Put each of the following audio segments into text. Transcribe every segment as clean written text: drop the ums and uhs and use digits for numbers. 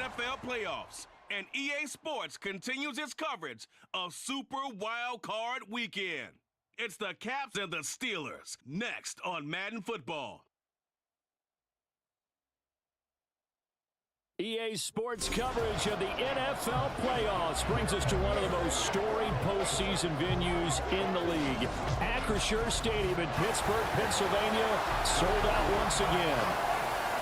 NFL playoffs, and EA Sports continues its coverage of Super Wild Card Weekend. It's the Caps and the Steelers, next on Madden Football. EA Sports coverage of the NFL playoffs brings us to one of the most storied postseason venues in the league. Acrisure Stadium in Pittsburgh, Pennsylvania, sold out once again.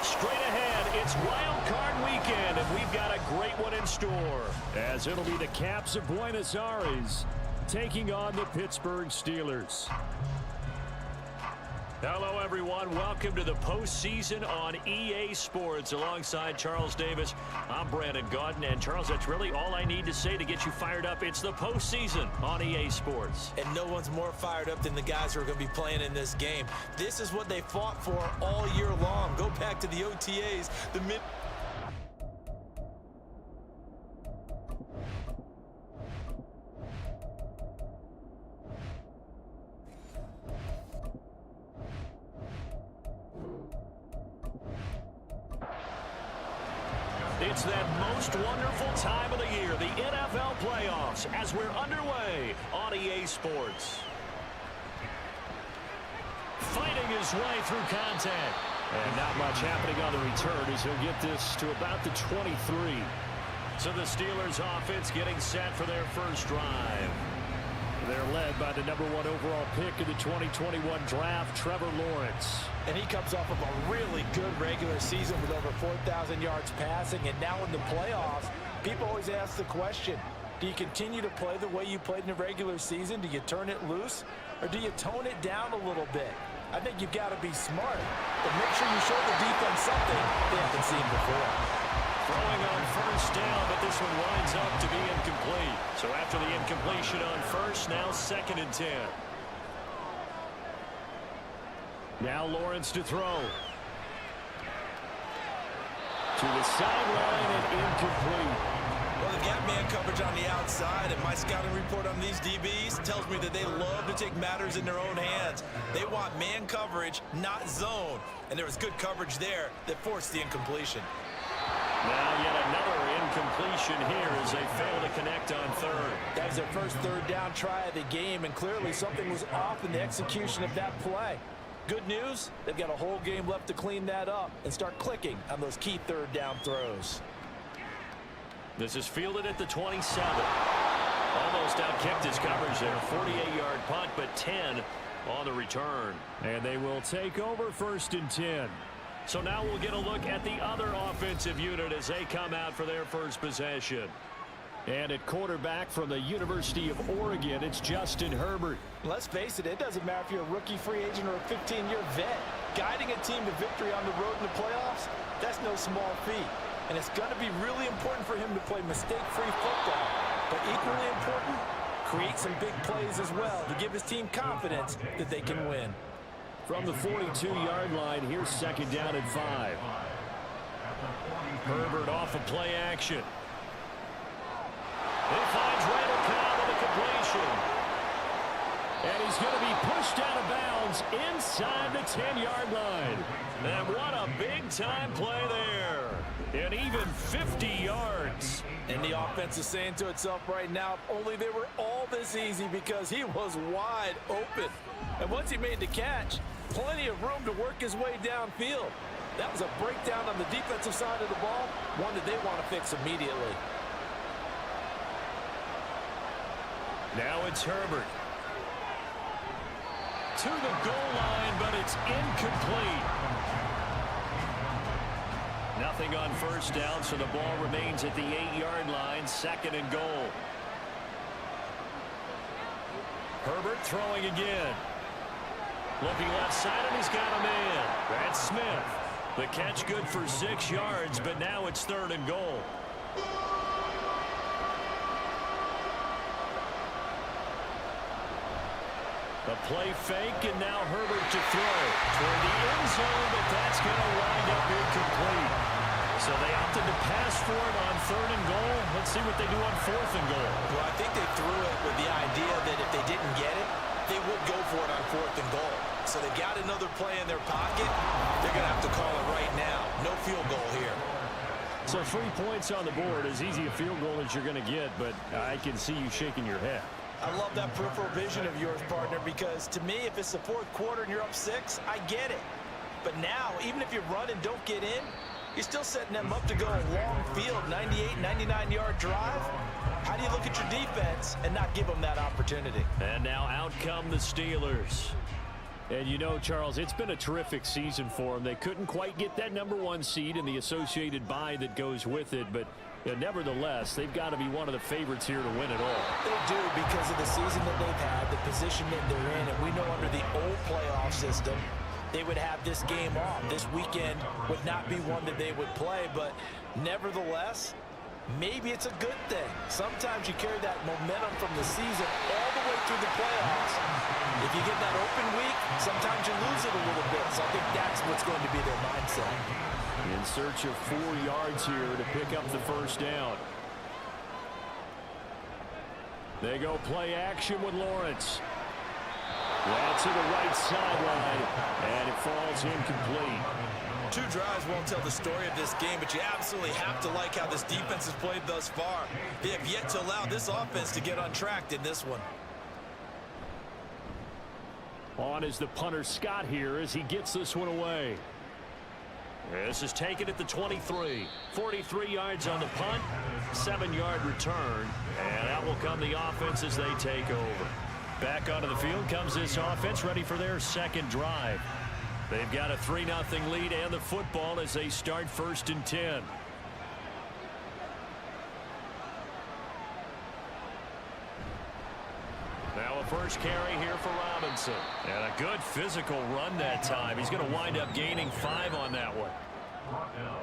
Straight ahead, it's Wild Card Weekend, and we've got a great one in store, as it'll be the Caps of Buenos Aires taking on the Pittsburgh Steelers. Hello, everyone. Welcome to the postseason on EA Sports. Alongside Charles Davis, I'm Brandon Gaudin. And, Charles, that's really all I need to say to get you fired up. It's the postseason on EA Sports. And no one's more fired up than the guys who are going to be playing in this game. This is what they fought for all year long. Go back to the OTAs, It's that most wonderful time of the year, the NFL playoffs, as we're underway on EA Sports. Fighting his way through contact. And not much happening on the return as he'll get this to about the 23. So the Steelers offense getting set for their first drive. They're led by the #1 overall pick in the 2021 draft, Trevor Lawrence. And he comes off of a really good regular season with over 4,000 yards passing. And now in the playoffs, people always ask the question, do you continue to play the way you played in the regular season? Do you turn it loose? Or do you tone it down a little bit? I think you've got to be smart. But make sure you show the defense something they haven't seen before. Throwing on first down, but this one winds up to be incomplete. So after the incompletion on first, now 2nd and 10. Now Lawrence to throw. To the sideline and incomplete. Well, they've got man coverage on the outside, and my scouting report on these DBs tells me that they love to take matters in their own hands. They want man coverage, not zone. And there was good coverage there that forced the incompletion. Now yet another incompletion here as they fail to connect on third. That was their first third down try of the game, and clearly something was off in the execution of that play. Good news, they've got a whole game left to clean that up and start clicking on those key third down throws. This is fielded at the 27. Almost outkicked his coverage there. 48-yard punt, but 10 on the return. And they will take over 1st and 10. So now we'll get a look at the other offensive unit as they come out for their first possession. And at quarterback from the University of Oregon, it's Justin Herbert. Let's face it, it doesn't matter if you're a rookie free agent or a 15-year vet. Guiding a team to victory on the road in the playoffs, that's no small feat. And it's going to be really important for him to play mistake-free football. But equally important, create some big plays as well to give his team confidence that they can win. From the 42-yard line, here's 2nd down and 5. Herbert off of play action. He finds Randall Cobb with a completion. And he's going to be pushed out of bounds inside the 10-yard line. And what a big-time play there. And even 50 yards. And the offense is saying to itself right now, if only they were all this easy, because he was wide open. And once he made the catch, plenty of room to work his way downfield. That was a breakdown on the defensive side of the ball, one that they want to fix immediately. Now it's Herbert. To the goal line, but it's incomplete. Nothing on first down, so the ball remains at the 8-yard line, 2nd and goal. Herbert throwing again. Looking left side, and he's got a man. That's Smith. The catch good for 6 yards, but now it's 3rd and goal. A play fake, and now Herbert to throw toward the end zone, but that's going to wind up incomplete. So they opted to pass for it on 3rd and goal. Let's see what they do on 4th and goal. Well, I think they threw it with the idea that if they didn't get it, they would go for it on 4th and goal. So they got another play in their pocket. They're going to have to call it right now. No field goal here. So 3 points on the board, as easy a field goal as you're going to get, but I can see you shaking your head. I love that peripheral vision of yours, partner, because to me, if it's the fourth quarter and you're up 6, I get it. But now, even if you run and don't get in, you're still setting them up to go a long field, 98, 99-yard drive. How do you look at your defense and not give them that opportunity? And now out come the Steelers. And you know, Charles, it's been a terrific season for them. They couldn't quite get that #1 seed and the associated bye that goes with it, but nevertheless, they've got to be one of the favorites here to win it all. They do, because of the season that they've had, the position that they're in, and we know under the old playoff system, they would have this game off. This weekend would not be one that they would play, but nevertheless, maybe it's a good thing. Sometimes you carry that momentum from the season all the way through the playoffs. If you get that open week, sometimes you lose it a little bit. So I think that's what's going to be their mindset. In search of 4 yards here to pick up the first down. They go play action with Lawrence. That's to the right sideline, and it falls incomplete. 2 drives won't tell the story of this game, but you absolutely have to like how this defense has played thus far. They have yet to allow this offense to get untracked in this one. On is the punter Scott here as he gets this one away. This is taken at the 23. 43 yards on the punt, 7-yard return, and that will come the offense as they take over. Back onto the field comes this offense, ready for their second drive. They've got a 3-0 lead and the football as they start 1st and 10. Now a first carry here for Robinson. And a good physical run that time. He's going to wind up gaining 5 on that one.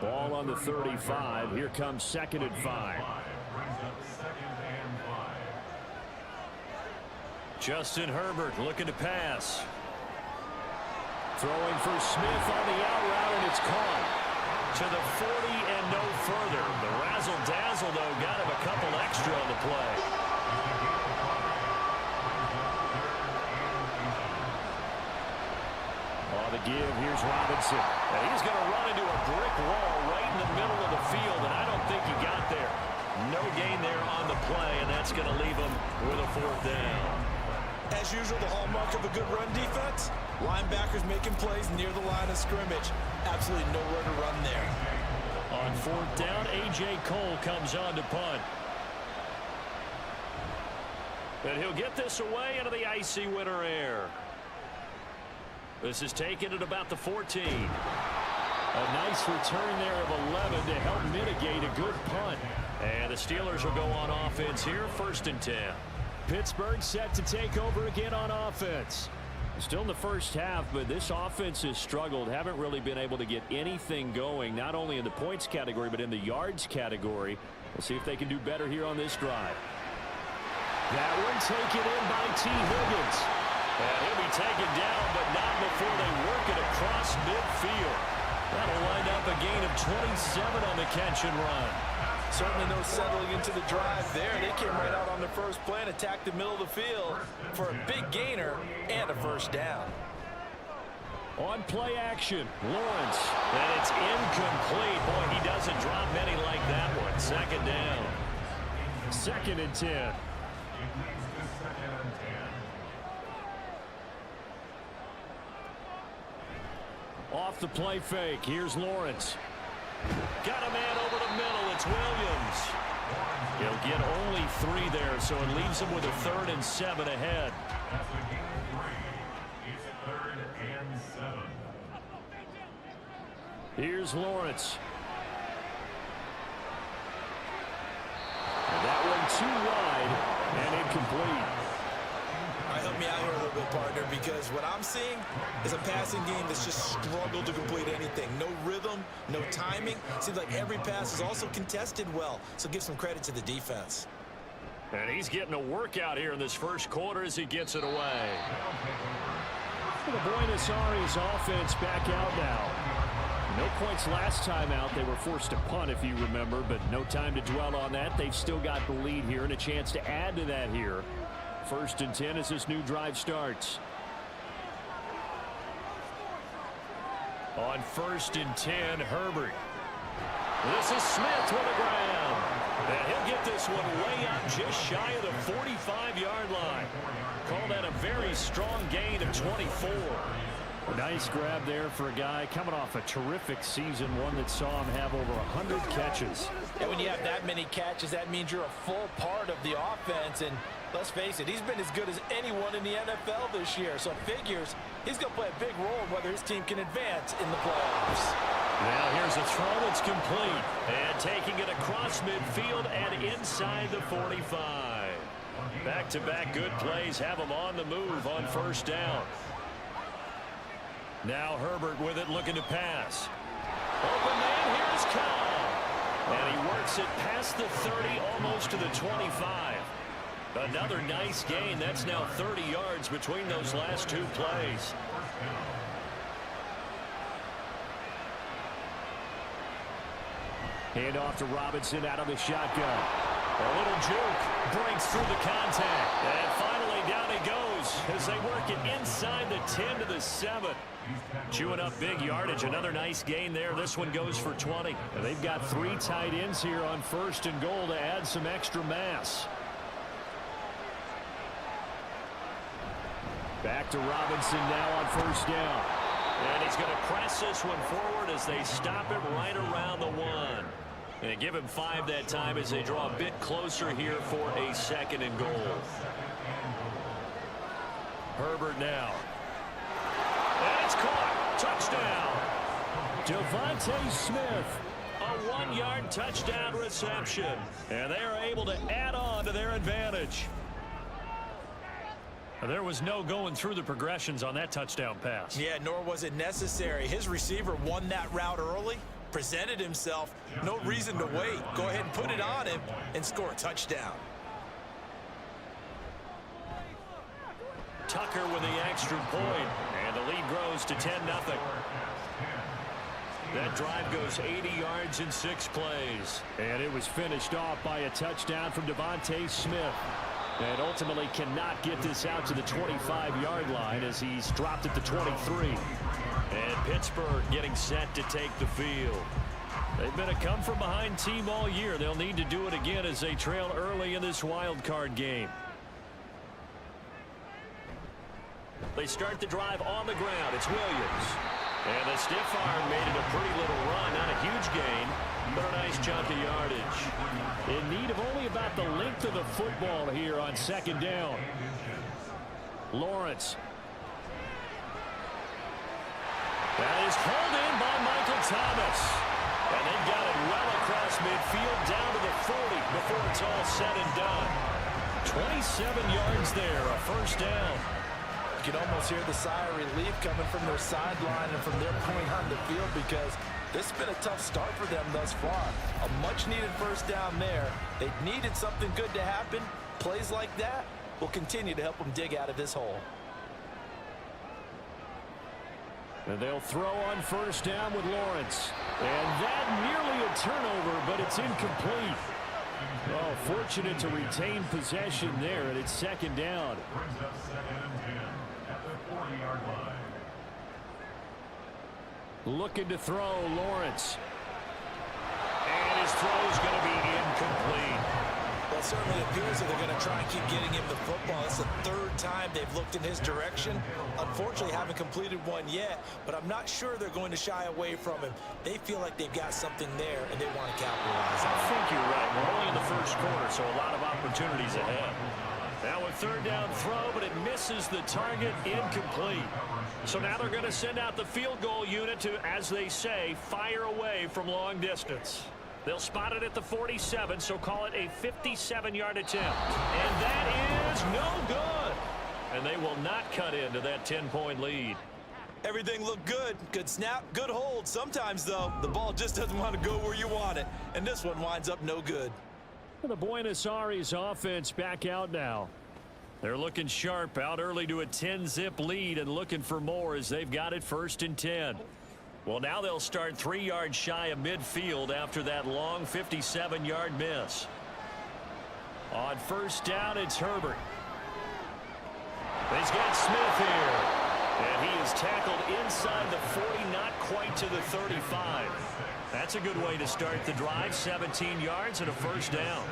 Ball on the 35. Here comes 2nd and 5. Justin Herbert looking to pass. Throwing for Smith on the out route, and it's caught. To the 40 and no further. The razzle-dazzle, though, got him a couple extra on the play. On the give, here's Robinson. And he's going to run into a brick wall right in the middle of the field, and I don't think he got there. No gain there on the play, and that's going to leave him with a 4th down. As usual, the hallmark of a good run defense, linebackers making plays near the line of scrimmage. Absolutely nowhere to run there. On 4th down, A.J. Cole comes on to punt. And he'll get this away into the icy winter air. This is taken at about the 14. A nice return there of 11 to help mitigate a good punt. And the Steelers will go on offense here, 1st and 10. Pittsburgh set to take over again on offense. Still in the first half, but this offense has struggled. Haven't really been able to get anything going, not only in the points category, but in the yards category. We'll see if they can do better here on this drive. That one taken in by T. Higgins. And he'll be taken down, but not before they work it across midfield. That'll wind up a gain of 27 on the catch and run. Certainly no settling into the drive there. They came right out on the first play and attacked the middle of the field for a big gainer and a 1st down. On play action, Lawrence. And it's incomplete. Boy, he doesn't drop many like that one. 2nd down. 2nd and 10. Off the play fake. Here's Lawrence. Got a man over the middle. It's Williams. He'll get only 3 there, so it leaves him with a 3rd and 7 ahead. Here's Lawrence. And that one too wide and incomplete. Help me out here a little bit, partner, because what I'm seeing is a passing game that's just struggled to complete anything. No rhythm, no timing. Seems like every pass is also contested well, so give some credit to the defense. And he's getting a workout here in this first quarter as he gets it away. The Buenos Aires offense back out now. No points last time out. They were forced to punt, if you remember, but no time to dwell on that. They've still got the lead here and a chance to add to that here. 1st and 10 as this new drive starts. On 1st and 10, Herbert. This is Smith with a grab. And he'll get this one way up just shy of the 45-yard line. Call that a very strong gain of 24. A nice grab there for a guy coming off a terrific season, one that saw him have over 100 catches. And when you have that many catches, that means you're a full part of the offense. And let's face it, he's been as good as anyone in the NFL this year. So it figures he's going to play a big role in whether his team can advance in the playoffs. Now here's a throw that's complete. And taking it across midfield and inside the 45. Back-to-back good plays have him on the move on first down. Now Herbert with it, looking to pass. Open man, here's Cobb. And he works it past the 30, almost to the 25. Another nice gain. That's now 30 yards between those last two plays. Hand off to Robinson out of the shotgun. A little juke breaks through the contact. And finally down he goes as they work it inside the 10 to the 7. Chewing up big yardage. Another nice gain there. This one goes for 20. And they've got 3 tight ends here on first and goal to add some extra mass. Back to Robinson now on first down. And he's going to press this one forward as they stop it right around the 1. And give him 5 that time as they draw a bit closer here for a second and goal. Herbert now. And it's caught. Touchdown. Devontae Smith. A 1-yard touchdown reception. And they are able to add on to their advantage. There was no going through the progressions on that touchdown pass. Yeah, nor was it necessary. His receiver won that route early, presented himself. No reason to wait. Go ahead and put it on him and score a touchdown. Tucker with the extra point, and the lead grows to 10-0. That drive goes 80 yards in 6 plays. And it was finished off by a touchdown from Devontae Smith. And ultimately cannot get this out to the 25-yard line as he's dropped at the 23. And Pittsburgh getting set to take the field. They've been a come-from-behind team all year. They'll need to do it again as they trail early in this wild card game. They start the drive on the ground. It's Williams. And the stiff arm made it a pretty little run. Not a huge gain, but a nice chunk of yardage. In need of only about the length of the football here on second down. Lawrence. That is hauled in by Michael Thomas. And they've got it well across midfield down to the 40 before it's all said and done. 27 yards there, a first down. You can almost hear the sigh of relief coming from their sideline and from their point on the field because this has been a tough start for them thus far. A much-needed first down there. They needed something good to happen. Plays like that will continue to help them dig out of this hole. And they'll throw on first down with Lawrence. And that nearly a turnover, but it's incomplete. Oh, fortunate to retain possession there, and it's second down. Looking to throw, Lawrence. And his throw is going to be incomplete. Well, it certainly appears that they're going to try and keep getting him the football. It's the 3rd time they've looked in his direction. Unfortunately, haven't completed one yet, but I'm not sure they're going to shy away from him. They feel like they've got something there, and they want to capitalize on it. I think you're right. We're only in the first quarter, so a lot of opportunities ahead. Now a 3rd down throw, but it misses the target, incomplete. So now they're going to send out the field goal unit to, as they say, fire away from long distance. They'll spot it at the 47, so call it a 57-yard attempt. And that is no good. And they will not cut into that 10-point lead. Everything looked good. Good snap, good hold. Sometimes, though, the ball just doesn't want to go where you want it. And this one winds up no good. The Buenos Aires offense back out now. They're looking sharp, out early to a 10-zip lead and looking for more as they've got it 1st and 10. Well, now they'll start 3 yards shy of midfield after that long 57-yard miss. On first down, it's Herbert. He's got Smith here. And he is tackled inside the 40, not quite to the 35. That's a good way to start the drive. 17 yards and a first down.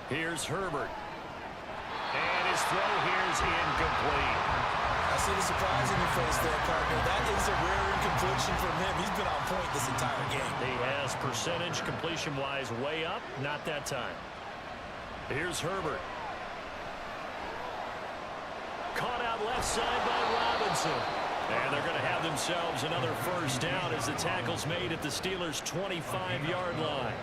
Here's Herbert. And his throw here is incomplete. I see the surprise in your face there, partner. That is a rare incompletion from him. He's been on point this entire game. He has percentage completion-wise way up. Not that time. Here's Herbert. Caught out left side by Robinson. And they're going to have themselves another first down as the tackle's made at the Steelers' 25-yard line.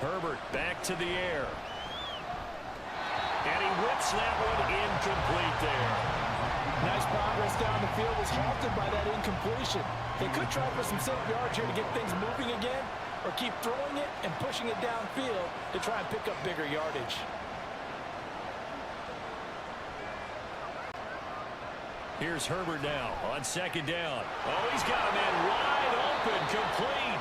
Herbert back to the air. And he whips that one incomplete there. Nice progress down the field was halted by that incompletion. They could try for some safe yards here to get things moving again, or keep throwing it and pushing it downfield to try and pick up bigger yardage. Here's Herbert now on second down. Oh, he's got a man wide open, complete.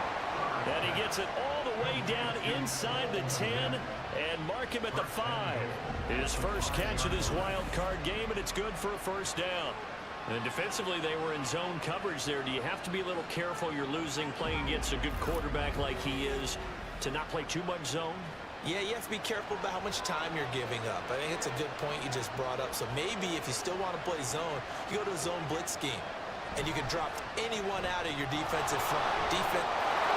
And he gets it all the way down inside the 10 and mark him at the 5. His first catch of this wild card game, and it's good for a first down. And defensively, they were in zone coverage there. Do you have to be a little careful? You're losing playing against a good quarterback like he is to not play too much zone? Yeah, you have to be careful about how much time you're giving up. I think it's a good point you just brought up. So maybe if you still want to play zone, you go to a zone blitz scheme, and you can drop anyone out of your defensive front.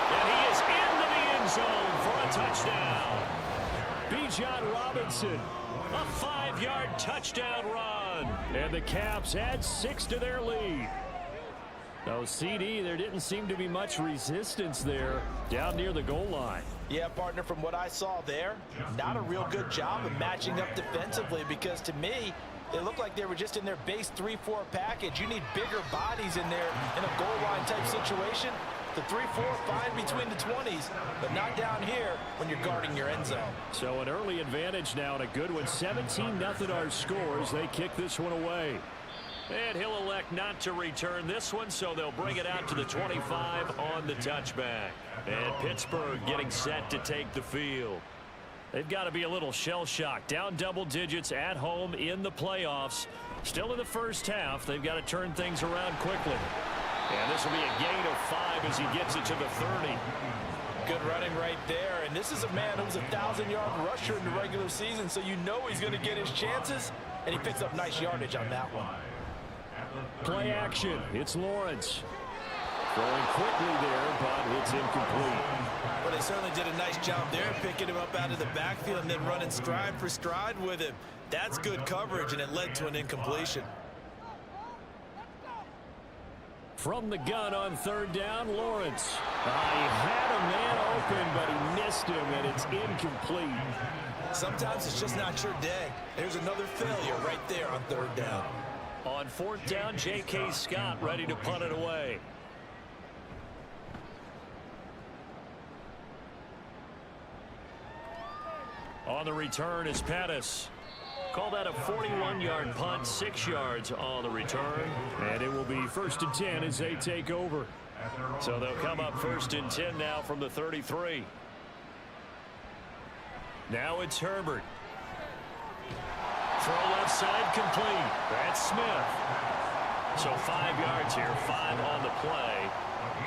And he is into the end zone for a touchdown. Bijan Robinson, a 5-yard touchdown run. And the Caps add 6 to their lead. No CD, there didn't seem to be much resistance there down near the goal line. Yeah, partner, from what I saw there, not a real good job of matching up defensively, because to me, they looked like they were just in their base 3-4 package. You need bigger bodies in there in a goal line type situation. The 3-4 fine between the 20s, but not down here when you're guarding your end zone. So an early advantage now and a good one. 17-0 our scores. They kick this one away. And he'll elect not to return this one, so they'll bring it out to the 25 on the touchback. And Pittsburgh getting set to take the field. They've got to be a little shell-shocked. Down double digits at home in the playoffs. Still in the first half. They've got to turn things around quickly. And this will be a gain of 5 as he gets it to the 30. Good running right there. And this is a man who's a 1,000-yard rusher in the regular season, so you know he's going to get his chances. And he picks up nice yardage on that one. Play action. It's Lawrence. Throwing quickly there, but it's incomplete. Well, they certainly did a nice job there, picking him up out of the backfield and then running stride for stride with him. That's good coverage, and it led to an incompletion. From the gun on third down, Lawrence. He had a man open, but he missed him, and it's incomplete. Sometimes it's just not your day. There's another failure right there on third down. On fourth down, J.K. Scott ready to punt it away. On the return is Pettis. Call that a 41-yard punt, 6 yards on the return. And it will be 1st and 10 as they take over. So they'll come up 1st and 10 now from the 33. Now it's Herbert. Throw left side complete. That's Smith. So 5 yards here, 5 on the play.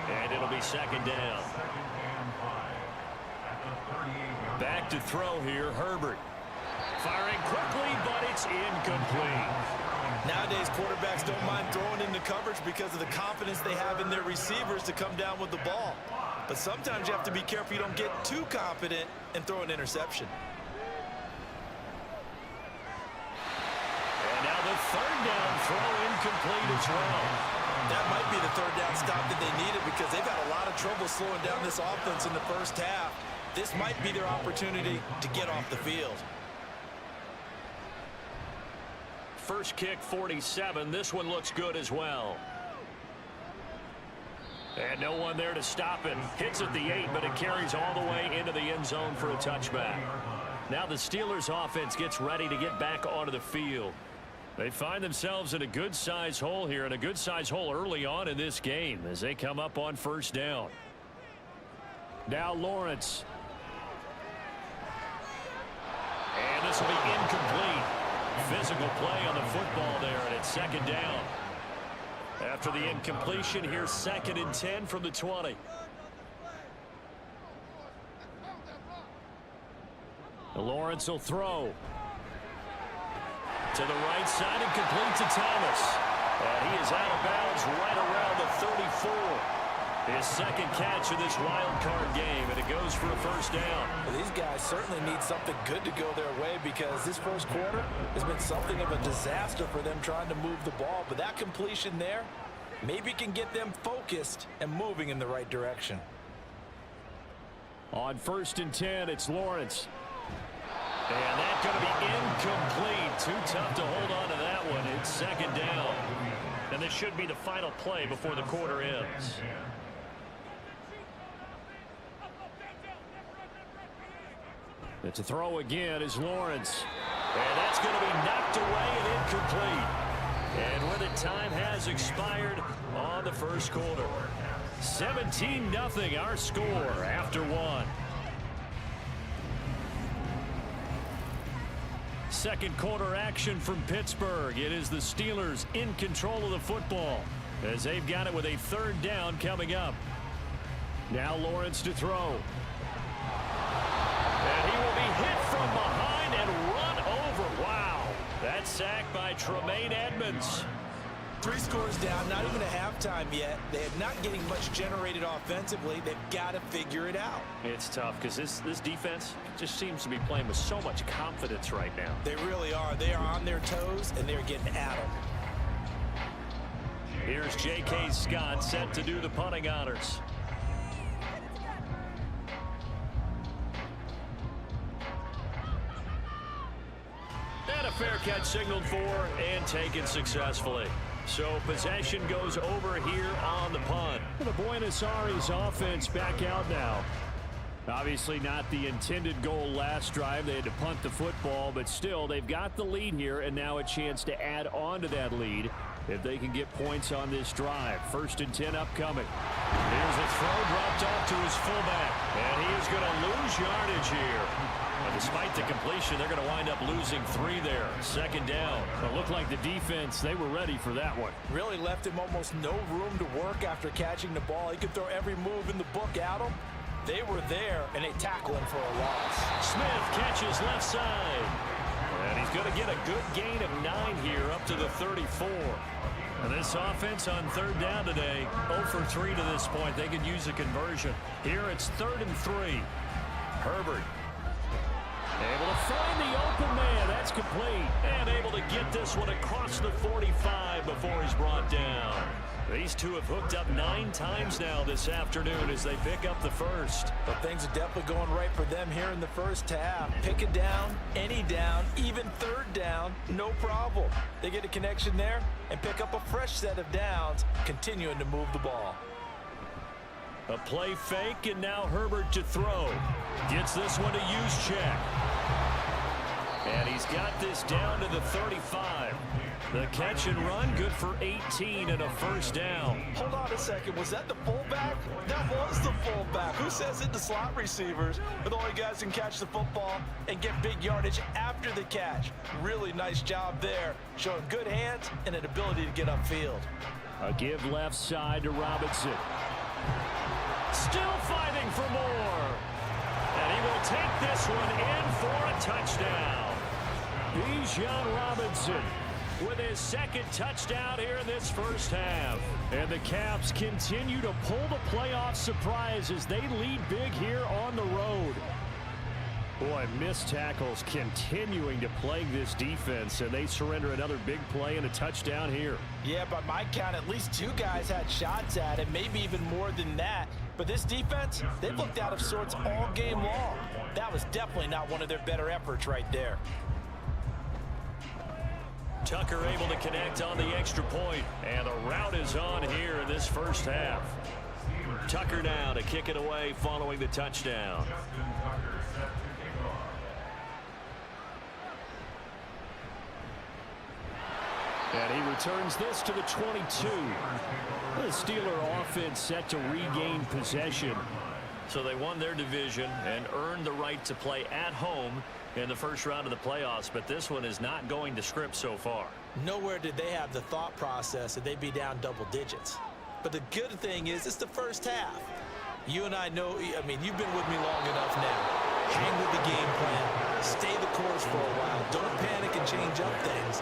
And it'll be 2nd down. Back to throw here, Herbert. Firing quickly, but it's incomplete. Nowadays, quarterbacks don't mind throwing into coverage because of the confidence they have in their receivers to come down with the ball. But sometimes you have to be careful you don't get too confident and throw an interception. And now the 3rd down throw incomplete as well. That might be the 3rd down stop that they needed because they've had a lot of trouble slowing down this offense in the first half. This might be their opportunity to get off the field. First kick, 47. This one looks good as well. And no one there to stop it. Hits at the 8, but it carries all the way into the end zone for a touchback. Now the Steelers offense gets ready to get back onto the field. They find themselves in a good-sized hole here, and a good-sized hole early on in this game as they come up on first down. Now Lawrence. And this will be incomplete. Physical play on the football there, and it's second down. After the incompletion, here's 2nd and 10 from the 20. Lawrence will throw. To the right side and complete to Thomas. And he is out of bounds right around the 34. His second catch of this wild card game, and it goes for a first down. Well, these guys certainly need something good to go their way because this first quarter has been something of a disaster for them trying to move the ball. But that completion there maybe can get them focused and moving in the right direction. On 1st and 10, it's Lawrence. And that's going to be incomplete. Too tough to hold on to that one. It's second down. And this should be the final play before the quarter ends. It's a throw again is Lawrence. And that's going to be knocked away and incomplete. And with it, time has expired on the first quarter. 17-0 our score after one. Second quarter action from Pittsburgh. It is the Steelers in control of the football as they've got it with a 3rd down coming up. Now Lawrence to throw. And he will be hit from behind and run over. Wow. That's sacked by Tremaine Edmonds. 3 scores down, not even a halftime yet. They are not getting much generated offensively. They've got to figure it out. It's tough because this defense just seems to be playing with so much confidence right now. They really are. They are on their toes, and they're getting at them. Here's J.K. Scott set to do the punting honors. And a fair catch signaled for and taken successfully. So possession goes over here on the punt. The Buenos Aires offense back out now. Obviously not the intended goal last drive. They had to punt the football, but still they've got the lead here and now a chance to add on to that lead if they can get points on this drive. 1st and 10 upcoming. Here's a throw dropped off to his fullback, and he is going to lose yardage here. But despite the completion, they're going to wind up losing 3 there. 2nd down. It looked like the defense, they were ready for that one. Really left him almost no room to work after catching the ball. He could throw every move in the book at him. They were there, and they tackle him for a loss. Smith catches left side. And he's going to get a good gain of 9 here up to the 34. And this offense on 3rd down today, 0 for 3 to this point. They could use a conversion. Here it's 3rd and 3. Herbert. Able to find the open man. That's complete. And able to get this one across the 45 before he's brought down. These two have hooked up 9 times now this afternoon as they pick up the first. But things are definitely going right for them here in the first half. Pick a down, any down, even 3rd down, no problem. They get a connection there and pick up a fresh set of downs, continuing to move the ball. A play fake, and now Herbert to throw. Gets this one to Juszczyk. And he's got this down to the 35. The catch and run, good for 18 and a first down. Hold on a second. Was that the fullback? That was the fullback. Who says it to slot receivers? But the only guys can catch the football and get big yardage after the catch. Really nice job there, showing good hands and an ability to get upfield. A give left side to Robinson. Still fighting for more. And he will take this one in for a touchdown. Bijan Robinson with his 2nd touchdown here in this first half. And the Caps continue to pull the playoff surprise as they lead big here on the road. Boy, missed tackles continuing to plague this defense, and they surrender another big play and a touchdown here. Yeah, by my count, at least 2 guys had shots at it, maybe even more than that. But this defense, they've looked out of sorts all game long. That was definitely not one of their better efforts right there. Tucker able to connect on the extra point, and the route is on here in this first half. Tucker now to kick it away following the touchdown. And he returns this to the 22. The Steeler offense set to regain possession. So they won their division and earned the right to play at home in the first round of the playoffs, but this one is not going to script so far. Nowhere did they have the thought process that they'd be down double digits. But the good thing is it's the first half. You and I know, I mean, you've been with me long enough now. Hang with the game plan. Stay the course for a while. Don't panic and change up things.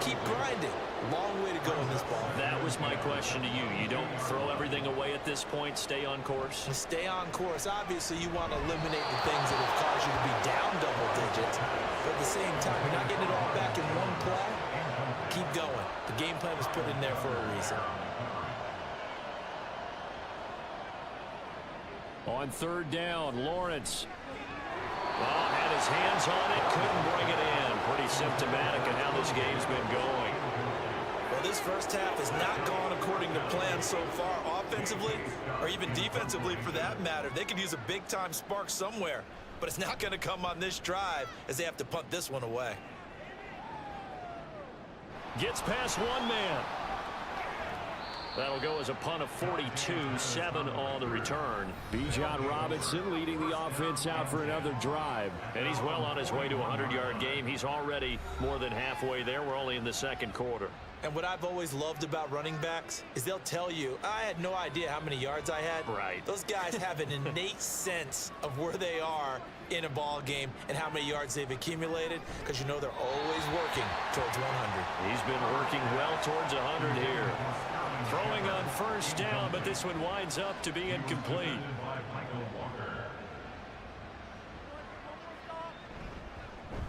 Keep grinding. Long way to go in this ball. That was my question to you. You don't throw everything away at this point. Stay on course. And stay on course. Obviously, you want to eliminate the things that have caused you to be down double digits. But at the same time, you're not getting it all back in one play. Keep going. The game plan was put in there for a reason. On third down, Lawrence. Well, had his hands on it, couldn't bring it in. Pretty symptomatic of how this game's been going. Well, this first half has not gone according to plan so far, offensively or even defensively for that matter. They could use a big-time spark somewhere, but it's not going to come on this drive as they have to punt this one away. Gets past one man. That'll go as a punt of 42, 7 on the return. Bijan Robinson leading the offense out for another drive. And he's well on his way to a 100-yard game. He's already more than halfway there. We're only in the second quarter. And what I've always loved about running backs is they'll tell you, I had no idea how many yards I had. Right. Those guys have an innate sense of where they are in a ball game and how many yards they've accumulated, because you know they're always working towards 100. He's been working well towards 100 here. Throwing on first down, but this one winds up to be incomplete.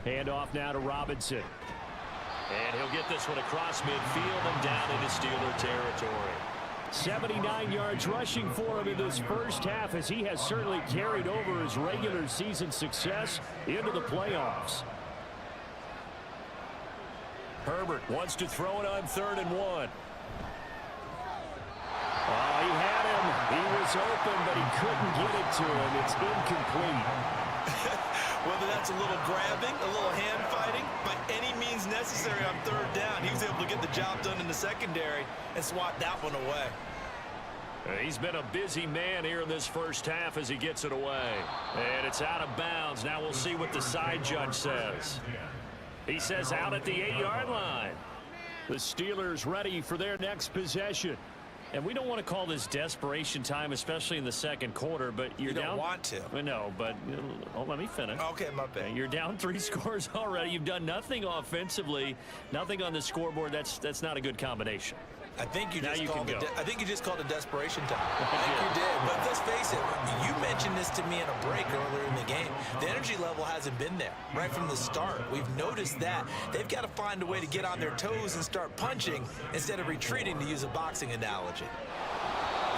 Handoff now to Robinson. And he'll get this one across midfield and down into Steeler territory. 79 yards rushing for him in this first half, as he has certainly carried over his regular season success into the playoffs. Herbert wants to throw it on 3rd and 1. Oh, he had him. He was open, but he couldn't get it to him. It's incomplete. Whether that's a little grabbing, a little hand fighting, by any means necessary on 3rd down, he was able to get the job done in the secondary and swat that one away. He's been a busy man here in this first half as he gets it away. And it's out of bounds. Now we'll see what the side judge says. He says out at the 8-yard line. The Steelers ready for their next possession. And we don't want to call this desperation time, especially in the second quarter, but you're down. You don't want to. No, but let me finish. Okay, my bad. You're down 3 scores already. You've done nothing offensively, nothing on the scoreboard. That's not a good combination. I think you just called it. I think you just called it desperation time. I think you did. But let's face it. You mentioned this to me in a break earlier in the game. The energy level hasn't been there right from the start. We've noticed that. They've got to find a way to get on their toes and start punching instead of retreating, to use a boxing analogy.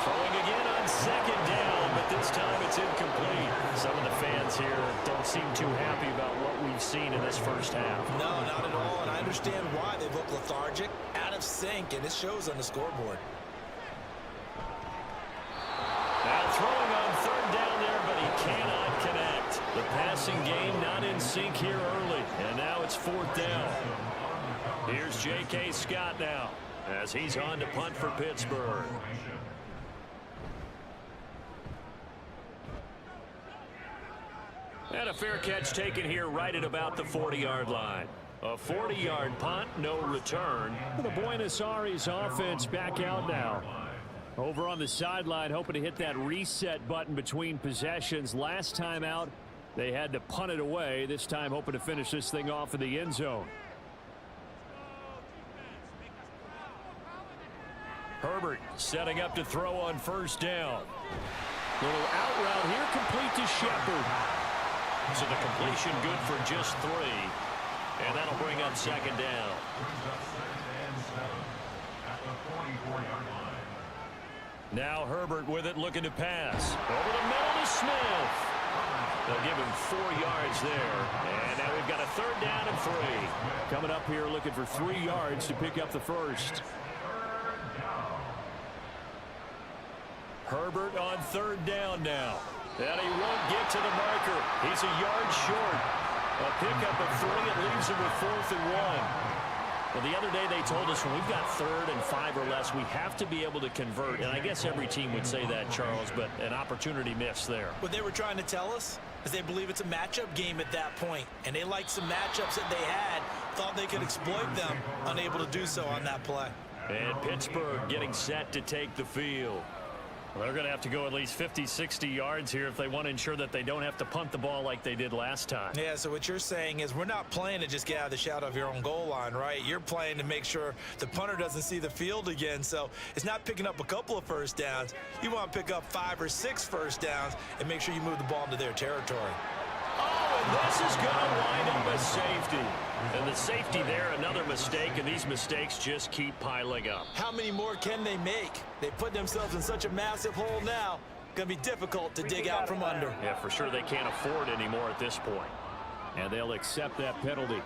Throwing again on 2nd down, but this time it's incomplete. Some of the fans here don't seem too happy about what we've seen in this first half. No, not at all, and I understand why. They look lethargic, out of sync, and it shows on the scoreboard. Now throwing on 3rd down there, but he cannot connect. The passing game not in sync here early, and now it's 4th down. Here's J.K. Scott now as he's on to punt for Pittsburgh. And a fair catch taken here right at about the 40-yard line. A 40-yard punt, no return. The Buenos Aires offense back out now. Over on the sideline, hoping to hit that reset button between possessions. Last time out, they had to punt it away. This time, hoping to finish this thing off in the end zone. Herbert setting up to throw on 1st down. Little out route here, complete to Shepard. So the completion good for just 3. And that'll bring up 2nd down. Now Herbert with it, looking to pass. Over the middle to Smith. They'll give him 4 yards there. And now we've got a 3rd down and 3. Coming up here looking for 3 yards to pick up the first. Herbert on 3rd down now. And he won't get to the marker. He's a yard short. A pickup of 3. It leaves him with 4th and 1. Well, the other day they told us when we've got 3rd and 5 or less, we have to be able to convert. And I guess every team would say that, Charles, but an opportunity missed there. What they were trying to tell us is they believe it's a matchup game at that point. And they liked some matchups that they had, thought they could exploit them, unable to do so on that play. And Pittsburgh getting set to take the field. Well, they're going to have to go at least 50, 60 yards here if they want to ensure that they don't have to punt the ball like they did last time. Yeah, so what you're saying is we're not playing to just get out of the shadow of your own goal line, right? You're playing to make sure the punter doesn't see the field again. So it's not picking up a couple of first downs. You want to pick up 5 or 6 first downs and make sure you move the ball into their territory. Oh, and this is going to wind up a safety. And the safety there, another mistake, and these mistakes just keep piling up. How many more can they make? They put themselves in such a massive hole now. Going to be difficult to dig out from under. Yeah, for sure they can't afford anymore at this point. And they'll accept that penalty.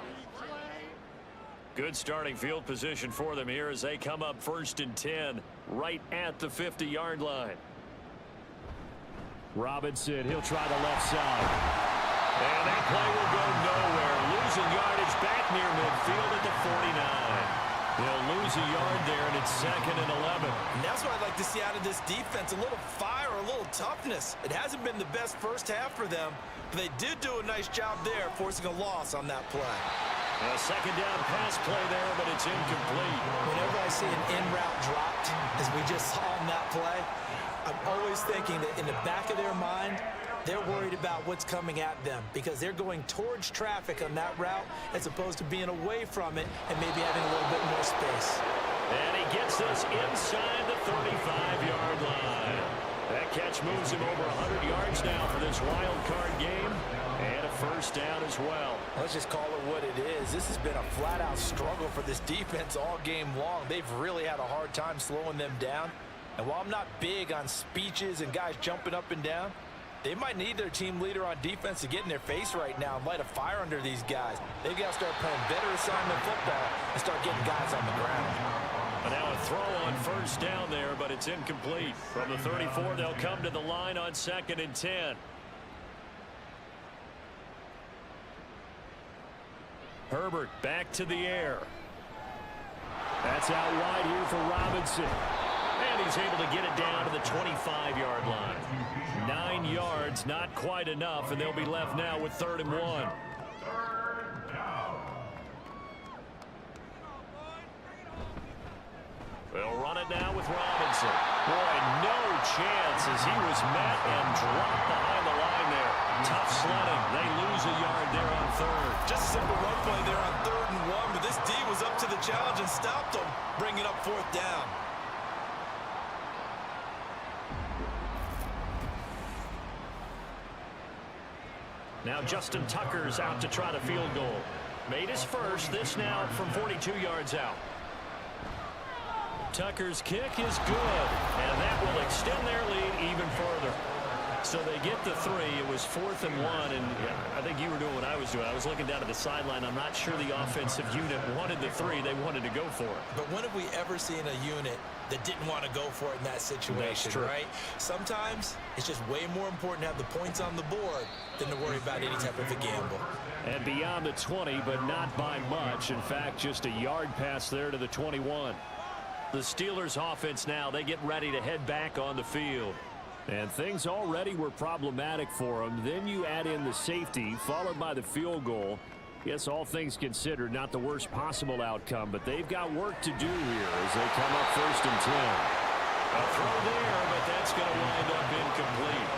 Good starting field position for them here as they come up 1st and 10 right at the 50-yard line. Robinson, he'll try the left side. And that play will go nowhere. Losing yardage back near midfield at the 49. They'll lose a yard there, and it's 2nd and 11. And that's what I'd like to see out of this defense, a little fire, a little toughness. It hasn't been the best first half for them, but they did do a nice job there, forcing a loss on that play. A 2nd down pass play there, but it's incomplete. Whenever I see an in-route dropped, as we just saw on that play, I'm always thinking that in the back of their mind, they're worried about what's coming at them because they're going towards traffic on that route as opposed to being away from it and maybe having a little bit more space. And he gets us inside the 35-yard line. That catch moves him over 100 yards now for this wild card game. And a first down as well. Let's just call it what it is. This has been a flat-out struggle for this defense all game long. They've really had a hard time slowing them down. And while I'm not big on speeches and guys jumping up and down, they might need their team leader on defense to get in their face right now and light a fire under these guys. They've got to start playing better assignment football and start getting guys on the ground. And now a throw on first down there, but it's incomplete. From the 34, they'll come to the line on 2nd and 10. Herbert back to the air. That's out wide here for Robinson. And he's able to get it down to the 25-yard line. 9 yards, not quite enough, and they'll be left now with 3rd and 1. They'll run it now with Robinson. Boy, no chance as he was met and dropped behind the line there. Tough sledding. They lose a yard there on 3rd. Just a simple run play there on 3rd and 1, but this D was up to the challenge and stopped them, bringing up 4th down. Now Justin Tucker's out to try the field goal. Made his first, this now from 42 yards out. Tucker's kick is good, and that will extend their lead even further. So they get the 3. It was 4th and 1, and I think you were doing what I was doing. I was looking down at the sideline. I'm not sure the offensive unit wanted the 3. They wanted to go for it. But when have we ever seen a unit that didn't want to go for it in that situation, right? Sometimes it's just way more important to have the points on the board than to worry about any type of a gamble. And beyond the 20, but not by much. In fact, just a yard pass there to the 21. The Steelers offense now, they get ready to head back on the field. And things already were problematic for them. Then you add in the safety, followed by the field goal. Yes, all things considered, not the worst possible outcome, but they've got work to do here as they come up 1st and 10. A throw there, but that's going to wind up incomplete.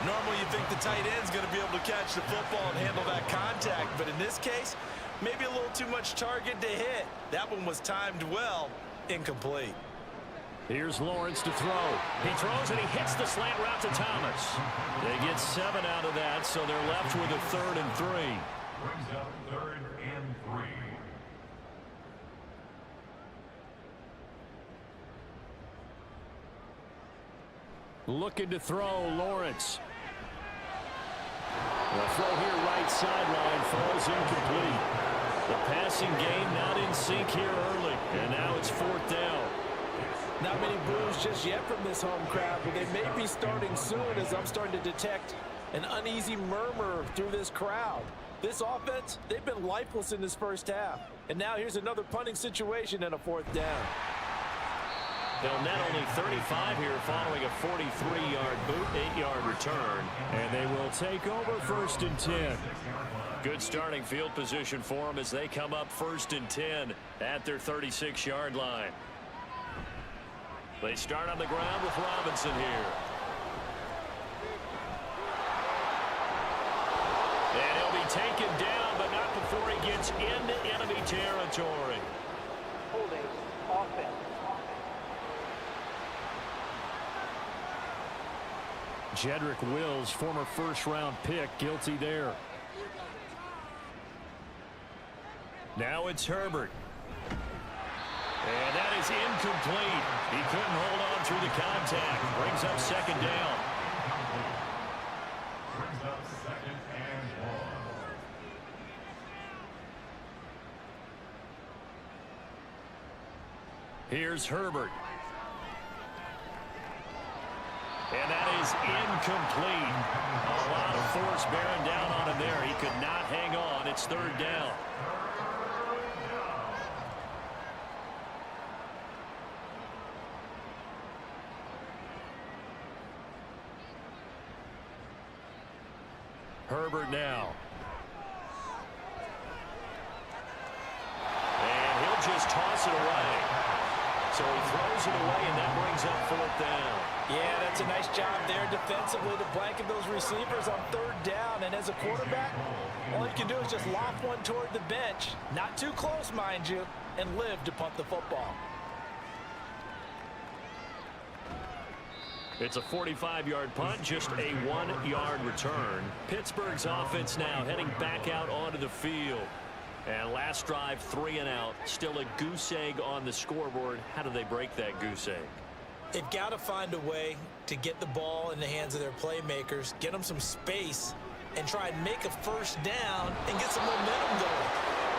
Normally you think the tight end's going to be able to catch the football and handle that contact, but in this case, maybe a little too much target to hit. That one was timed well, incomplete. Here's Lawrence to throw. He throws and he hits the slant route to Thomas. They get 7 out of that, so they're left with a 3rd and 3. Brings up 3rd and 3. Looking to throw, Lawrence. The throw here right sideline falls incomplete. The passing game not in sync here early, and now it's 4th down. Not many boos just yet from this home crowd, but they may be starting soon as I'm starting to detect an uneasy murmur through this crowd. This offense, they've been lifeless in this first half. And now here's another punting situation and a 4th down. They'll net only 35 here following a 43-yard boot, 8-yard return. And they will take over 1st and 10. Good starting field position for them as they come up 1st and 10 at their 36-yard line. They start on the ground with Robinson here. And he'll be taken down, but not before he gets into enemy territory. Holding offense. Jedrick Wills, former first-round pick, guilty there. Now it's Herbert. And that is incomplete. He couldn't hold on through the contact. Brings up 2nd down. Brings up 2nd and 1. Here's Herbert. And that is incomplete. A lot of force bearing down on him there. He could not hang on. It's 3rd down. Herbert now. And he'll just toss it away. So he throws it away, and that brings up 4th down. Yeah, that's a nice job there defensively to blanket those receivers on 3rd down. And as a quarterback, all you can do is just lob one toward the bench. Not too close, mind you, and live to punt the football. It's a 45-yard punt, just a 1-yard return. Pittsburgh's offense now heading back out onto the field. And last drive, 3 and out. Still a goose egg on the scoreboard. How do they break that goose egg? They've got to find a way to get the ball in the hands of their playmakers, get them some space, and try and make a 1st down and get some momentum going.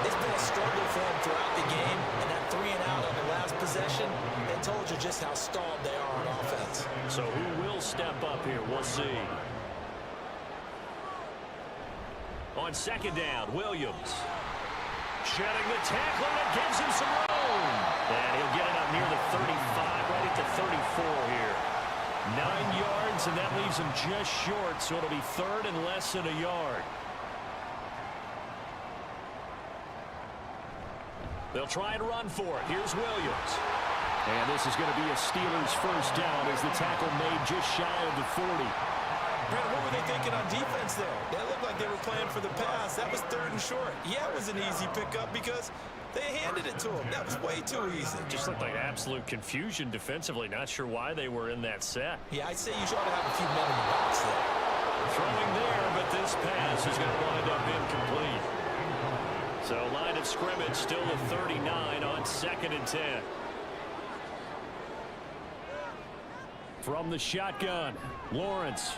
It's been a struggle for them throughout the game, and that 3 and out on the last possession, they told you just how stalled they are on offense. So who will step up here? We'll see. On 2nd down, Williams. Shedding the tackle, and gives him some room. And he'll get it up near the 35, right at the 34 here. 9 yards, and that leaves him just short, so it'll be 3rd and less than a yard. They'll try and run for it. Here's Williams. And this is going to be a Steelers 1st down as the tackle made just shy of the 40. Brandon, what were they thinking on defense there? They looked like they were playing for the pass. That was 3rd and short. Yeah, it was an easy pickup because they handed it to him. That was way too easy. Just looked like absolute confusion defensively. Not sure why they were in that set. Yeah, I'd say you should have a few men in the box there. Throwing there, but this pass is going to wind up incomplete. So line of scrimmage still at 39 on 2nd and 10. From the shotgun, Lawrence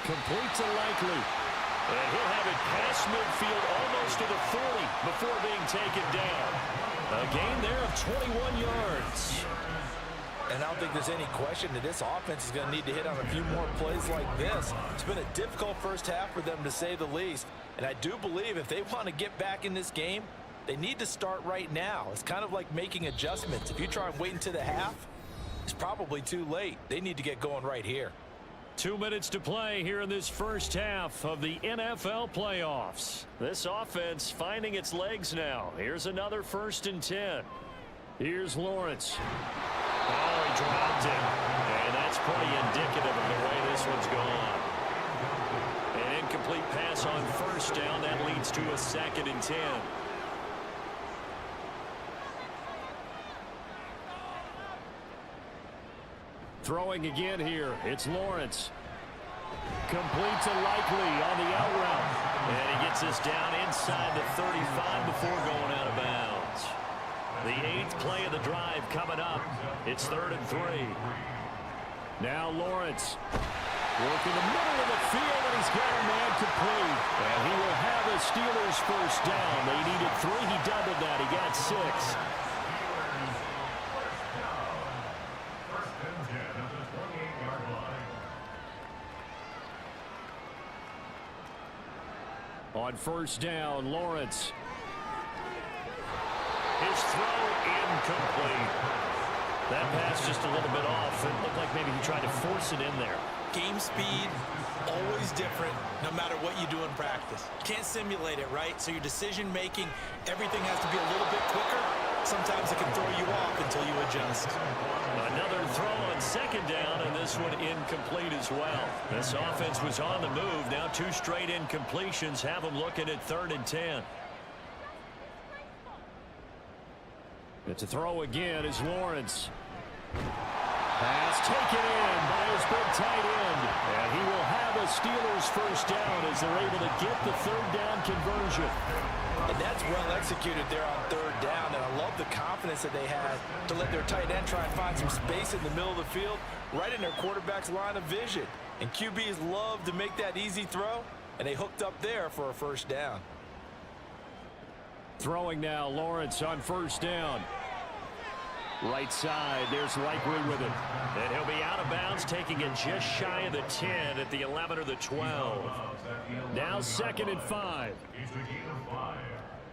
completes a Likely. And he'll have it past midfield almost to the 40 before being taken down. A gain there of 21 yards. And I don't think there's any question that this offense is going to need to hit on a few more plays like this. It's been a difficult first half for them, to say the least. And I do believe if they want to get back in this game, they need to start right now. It's kind of like making adjustments. If you try and wait until the half, it's probably too late. They need to get going right here. 2 minutes to play here in this first half of the NFL playoffs. This offense finding its legs now. Here's another 1st and 10. Here's Lawrence. Oh, he dropped it. And that's pretty indicative of the way this one's gone. An incomplete pass on 1st down. That leads to a 2nd and 10. Throwing again here. It's Lawrence. Completes a Likely on the out route. And he gets this down inside the 35 before going out of bounds. The 8th play of the drive coming up. It's 3rd and 3. Now Lawrence. Working the middle of the field, and he's got a man complete. And he will have a Steelers 1st down. They needed 3. He doubled that. He got 6. On first down, Lawrence. His throw incomplete. That pass just a little bit off. It looked like maybe he tried to force it in there. Game speed, always different, no matter what you do in practice. Can't simulate it, right? So your decision making, everything has to be a little bit quicker. Sometimes it can throw you off until you adjust. Another throw on second down, and this one incomplete as well. This offense was on the move. Now 2 straight incompletions have them looking at 3rd and 10. It's a throw again as Lawrence. Pass taken in by his big tight end. And he will have a Steelers first down as they're able to get the 3rd down conversion. And that's well executed there on 3rd down. And I love the confidence that they had to let their tight end try and find some space in the middle of the field, right in their quarterback's line of vision. And QBs love to make that easy throw, and they hooked up there for a first down. Throwing now, Lawrence on first down. Right side, there's Likely with it. And he'll be out of bounds, taking it just shy of the 10 at the 11 or the 12. Now 2nd and 5. He's the gain of 5.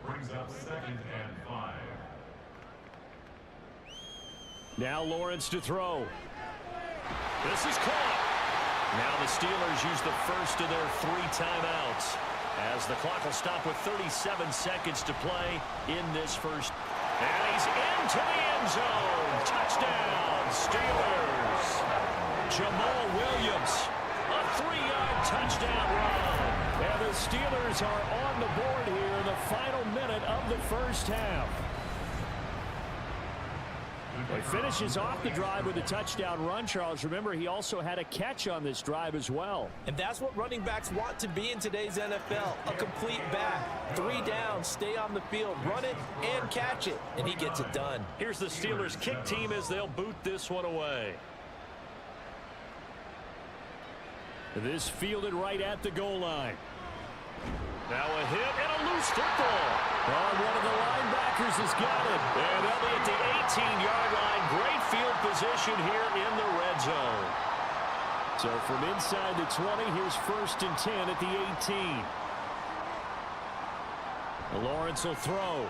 Brings up 2nd and 5. Now Lawrence to throw. This is caught. Now the Steelers use the first of their 3 timeouts, as the clock will stop with 37 seconds to play in this first. And he's into the end zone. Touchdown, Steelers. Jamal Williams, a 3-yard touchdown run. And the Steelers are on the board here in the final minute of the first half. He finishes off the drive with a touchdown run, Charles. Remember, he also had a catch on this drive as well. And that's what running backs want to be in today's NFL, a complete back. 3 downs, stay on the field, run it, and catch it, and he gets it done. Here's the Steelers kick team as they'll boot this one away. This fielded right at the goal line. Now a hit and a loose football. One of the linebackers has got it. And they'll be at the 18-yard line. Great field position here in the red zone. So from inside the 20, here's 1st and 10 at the 18. Lawrence will throw.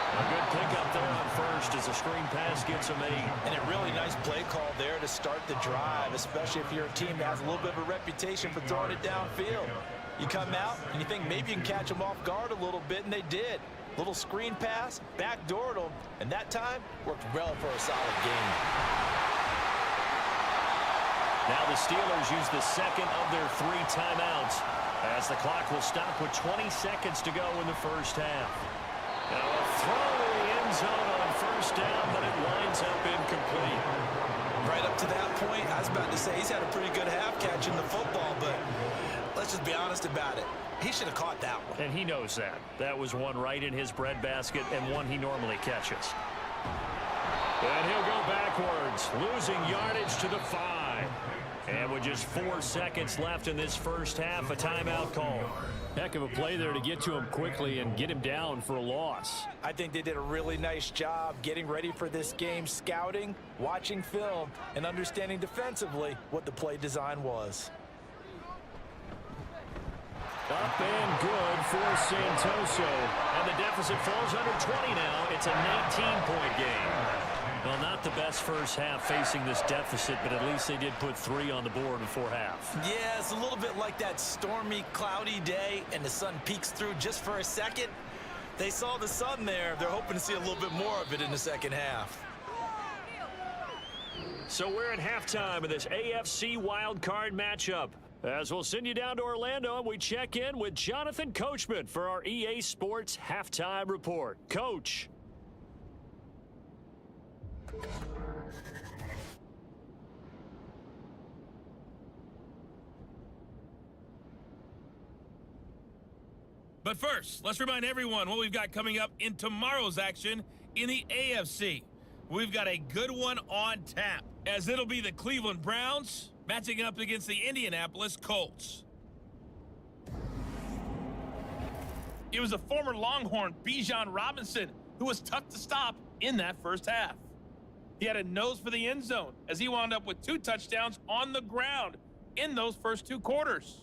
A good pickup there on first as a screen pass gets him 8. And a really nice play call there to start the drive, especially if you're a team that has a little bit of a reputation for throwing it downfield. You come out and you think maybe you can catch them off guard a little bit, and they did. Little screen pass, backdoored them, and that time worked well for a solid game. Now the Steelers use the second of their 3 timeouts as the clock will stop with 20 seconds to go in the first half. Now a throw in the end zone on first down, but it winds up incomplete. Right up to that point, I was about to say he's had a pretty good half catching the football, but let's just be honest about it. He should have caught that one. And he knows that. That was one right in his breadbasket and one he normally catches. And he'll go backwards, losing yardage to the 5. And with just 4 seconds left in this first half, a timeout call. Heck of a play there to get to him quickly and get him down for a loss. I think they did a really nice job getting ready for this game, scouting, watching film, and understanding defensively what the play design was. Up and good for Santoso. And the deficit falls under 20 now. It's a 19-point game. Well, not the best first half facing this deficit, but at least they did put 3 on the board before half. Yeah, it's a little bit like that stormy, cloudy day, and the sun peeks through just for a second. They saw the sun there. They're hoping to see a little bit more of it in the second half. So we're at halftime of this AFC wildcard matchup. As we'll send you down to Orlando, and we check in with Jonathan Coachman for our EA Sports Halftime Report. Coach. But first, let's remind everyone what we've got coming up in tomorrow's action in the AFC. We've got a good one on tap, as it'll be the Cleveland Browns matching up against the Indianapolis Colts. It was a former Longhorn, Bijan Robinson, who was tough to stop in that first half. He had a nose for the end zone as he wound up with 2 touchdowns on the ground in those first 2 quarters.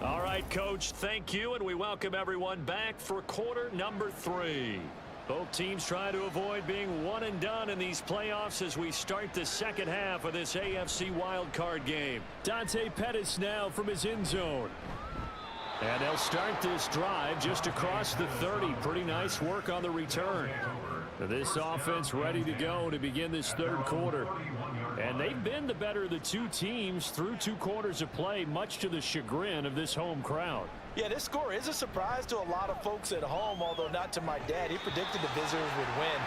All right, Coach, thank you, and we welcome everyone back for quarter number 3. Both teams try to avoid being one and done in these playoffs as we start the second half of this AFC wildcard game. Dante Pettis now from his end zone. And they'll start this drive just across the 30. Pretty nice work on the return. This offense ready to go to begin this third quarter. And they've been the better of the 2 teams through 2 quarters of play, much to the chagrin of this home crowd. Yeah, this score is a surprise to a lot of folks at home, although not to my dad. He predicted the visitors would win.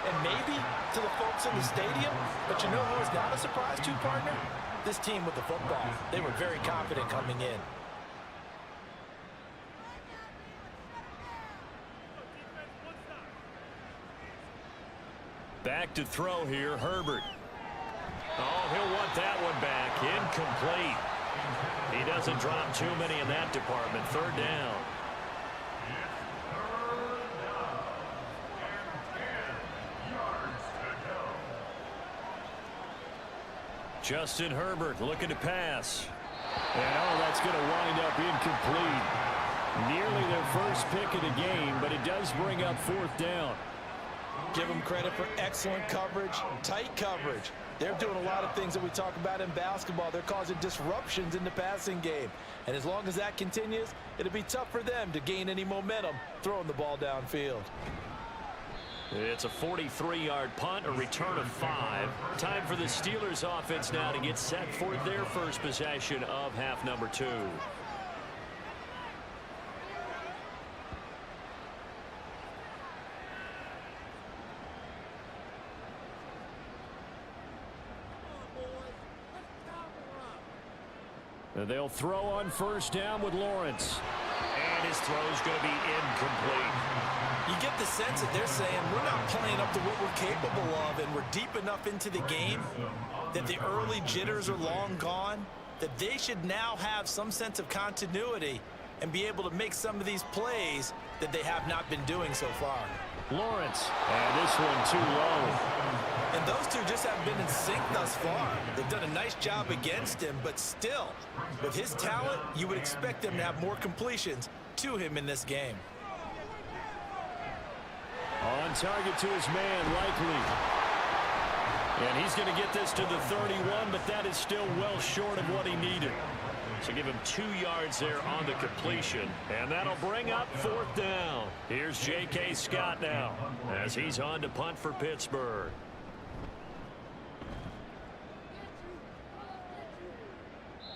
And maybe to the folks in the stadium. But you know who is not a surprise to, partner? This team with the football. They were very confident coming in. Back to throw here, Herbert. Oh, he'll want that one back. Incomplete. He doesn't drop too many in that department. Third down. Justin Herbert looking to pass. And that's going to wind up incomplete. Nearly their first pick of the game, but it does bring up 4th down. Give them credit for excellent coverage, tight coverage. They're doing a lot of things that we talk about in basketball. They're causing disruptions in the passing game. And as long as that continues, it'll be tough for them to gain any momentum throwing the ball downfield. It's a 43-yard punt, a return of 5. Time for the Steelers offense now to get set for their first possession of half number 2. They'll throw on first down with Lawrence. And his throw's going to be incomplete. You get the sense that they're saying we're not playing up to what we're capable of, and we're deep enough into the game that the early jitters are long gone, that they should now have some sense of continuity and be able to make some of these plays that they have not been doing so far. Lawrence, and this one too low. And those two just haven't been in sync thus far. They've done a nice job against him, but still, with his talent, you would expect them to have more completions to him in this game. On target to his man, Likely. And he's going to get this to the 31, but that is still well short of what he needed. So give him 2 yards there on the completion, and that'll bring up 4th down. Here's J.K. Scott now as he's on to punt for Pittsburgh.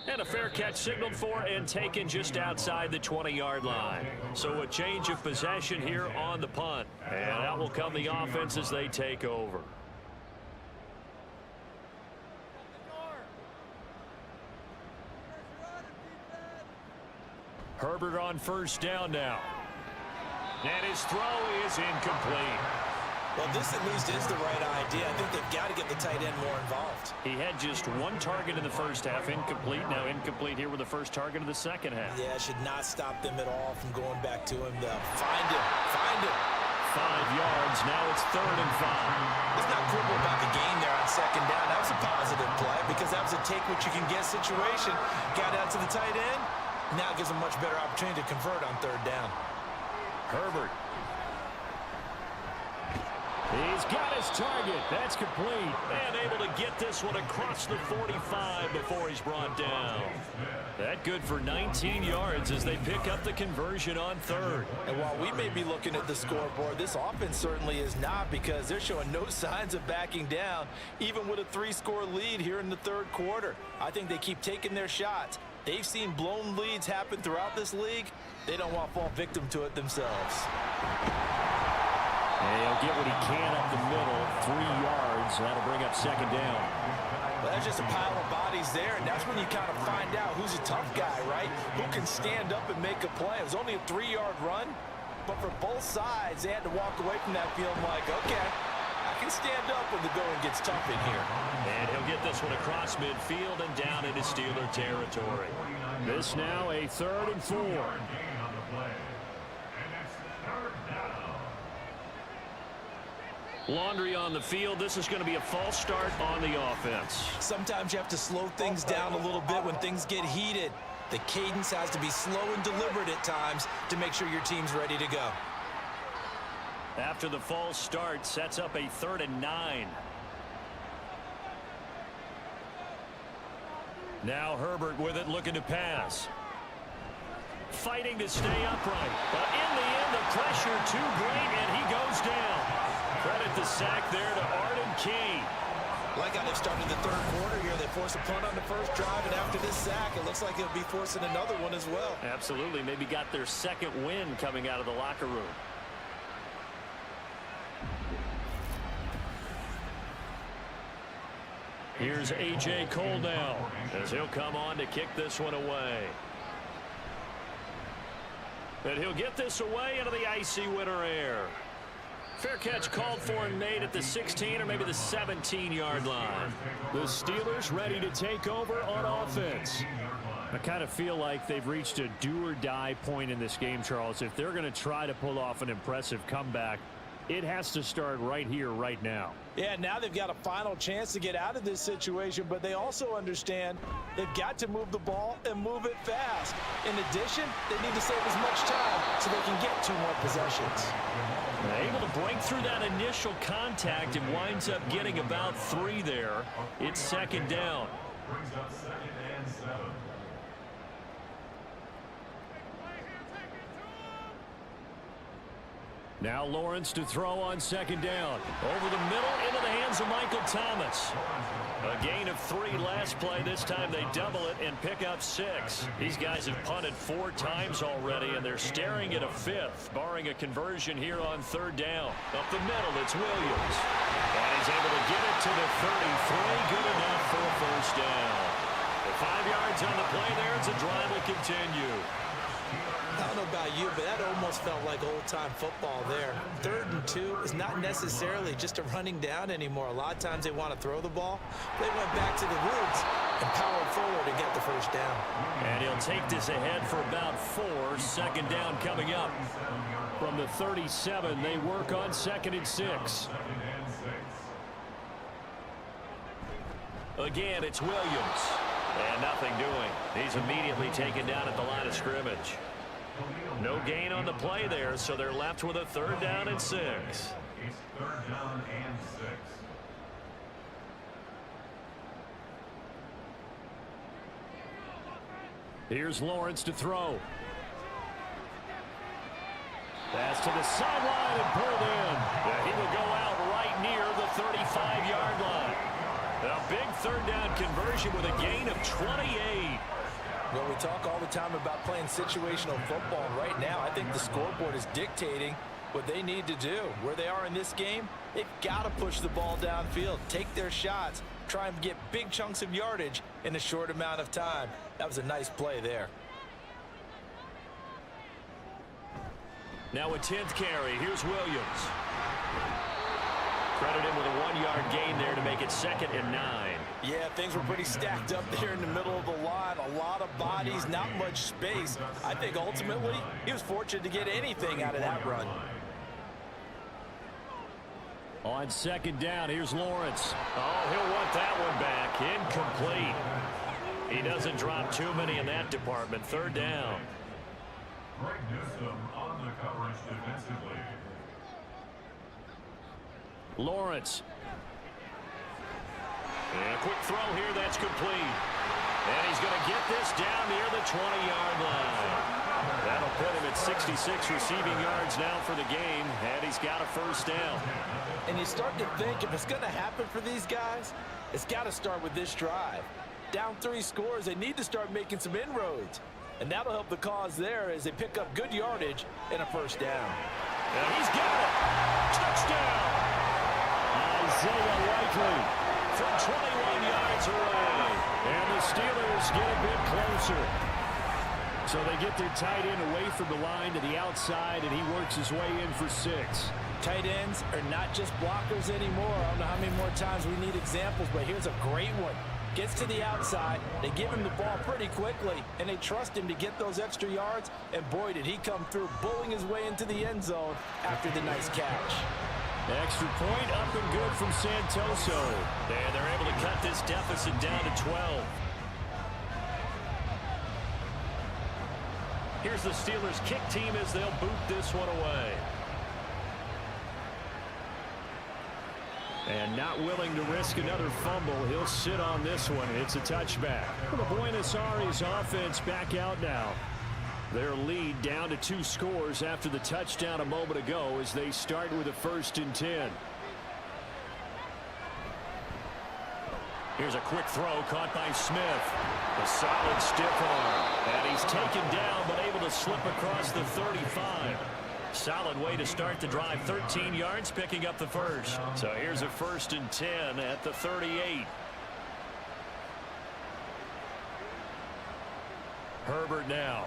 And a fair catch signaled for and taken just outside the 20-yard line. So a change of possession here on the punt. And out will come the offense as they take over. Herbert on first down now. And his throw is incomplete. Well, this at least is the right idea. I think they've got to get the tight end more involved. He had just 1 target in the first half, incomplete. Now incomplete here with the first target of the second half. Yeah, it should not stop them at all from going back to him. Find him. 5 yards. Now it's 3rd and 5. Let's not quibble about the gain there on second down. That was a positive play because that was a take-what-you-can-get situation. Got out to the tight end. Now it gives them much better opportunity to convert on 3rd down. Herbert. He's got his target. That's complete. And able to get this one across the 45 before he's brought down. That good for 19 yards as they pick up the conversion on 3rd. And while we may be looking at the scoreboard, this offense certainly is not, because they're showing no signs of backing down, even with a 3-score lead here in the 3rd quarter. I think they keep taking their shots. They've seen blown leads happen throughout this league. They don't want to fall victim to it themselves. And he'll get what he can up the middle, 3 yards. That'll bring up 2nd down. Well, that's just a pile of bodies there, and that's when you kind of find out who's a tough guy, right? Who can stand up and make a play. It was only a 3-yard run, but for both sides, they had to walk away from that feeling like, okay, I can stand up when the going gets tough in here. And he'll get this one across midfield and down into Steeler territory. This now a 3rd and 4. Laundry on the field. This is going to be a false start on the offense. Sometimes you have to slow things down a little bit when things get heated. The cadence has to be slow and deliberate at times to make sure your team's ready to go. After the false start, sets up a 3rd and 9. Now Herbert with it, looking to pass. Fighting to stay upright. But in the end, the pressure too great, and he goes down. Credit the sack there to Arden Key. Like how they've started the 3rd quarter here. They force a punt on the first drive, and after this sack, it looks like they'll be forcing another one as well. Absolutely. Maybe got their 2nd win coming out of the locker room. Here's A.J. Cole now, as he'll come on to kick this one away. And he'll get this away into the icy winter air. Fair catch called for and made at the 16 or maybe the 17-yard line. The Steelers ready to take over on offense. I kind of feel like they've reached a do-or-die point in this game, Charles. If they're going to try to pull off an impressive comeback, it has to start right here, right now. Yeah, now they've got a final chance to get out of this situation, but they also understand they've got to move the ball and move it fast. In addition, they need to save as much time so they can get 2 more possessions. Able to break through that initial contact and winds up getting about 3 there. It's 2nd down. Brings up 2nd and 7. Now Lawrence to throw on 2nd down. Over the middle into the hands of Michael Thomas. A gain of 3 last play. This time they double it and pick up 6. These guys have punted 4 times already, and they're staring at a 5th, barring a conversion here on 3rd down. Up the middle, it's Williams. And he's able to get it to the 33. Good enough for a 1st down. The 5 yards on the play there as the drive will continue. I don't know about you, but that almost felt like old-time football there. 3rd and 2 is not necessarily just a running down anymore. A lot of times they want to throw the ball. They went back to the roots and powered forward to get the 1st down. And he'll take this ahead for about 4. 2nd down coming up. From the 37, they work on 2nd and 6. Again, it's Williams. And nothing doing. He's immediately taken down at the line of scrimmage. No gain on the play there, so they're left with a 3rd down and 6. It's 3rd down and 6. Here's Lawrence to throw. Pass to the sideline and pulled in. Yeah, he will go out right near the 35-yard line. A big 3rd down conversion with a gain of 28. Well, we talk all the time about playing situational football. Right now, I think the scoreboard is dictating what they need to do. Where they are in this game, they've got to push the ball downfield, take their shots, try and get big chunks of yardage in a short amount of time. That was a nice play there. Now a 10th carry. Here's Williams. Credit him with a 1-yard gain there to make it 2nd and 9. Yeah, things were pretty stacked up there in the middle of the line. A lot of bodies, not much space. I think ultimately he was fortunate to get anything out of that run. On 2nd down, here's Lawrence. Oh, he'll want that one back. Incomplete. He doesn't drop too many in that department. 3rd down. Greg Newsome on the coverage defensively. Lawrence. And a quick throw here, that's complete. And he's going to get this down near the 20-yard line. That'll put him at 66 receiving yards now for the game, and he's got a 1st down. And you start to think if it's going to happen for these guys, it's got to start with this drive. Down 3 scores, they need to start making some inroads. And that'll help the cause there as they pick up good yardage and a 1st down. And he's got it. Touchdown. Isaiah Likely from 21 yards away. And the Steelers get a bit closer. So they get their tight end away from the line to the outside, and he works his way in for 6. Tight ends are not just blockers anymore. I don't know how many more times we need examples, but here's a great one. Gets to the outside, they give him the ball pretty quickly, and they trust him to get those extra yards, and boy, did he come through, bullying his way into the end zone after the nice catch. Extra point up and good from Santoso. And they're able to cut this deficit down to 12. Here's the Steelers' kick team as they'll boot this one away. And not willing to risk another fumble, he'll sit on this one. It's a touchback. The Buenos Aires offense back out now. Their lead down to 2 scores after the touchdown a moment ago as they start with a 1st and 10. Here's a quick throw caught by Smith. A solid stiff arm. And he's taken down but able to slip across the 35. Solid way to start the drive. 13 yards, picking up the first. So here's a 1st and 10 at the 38. Herbert now.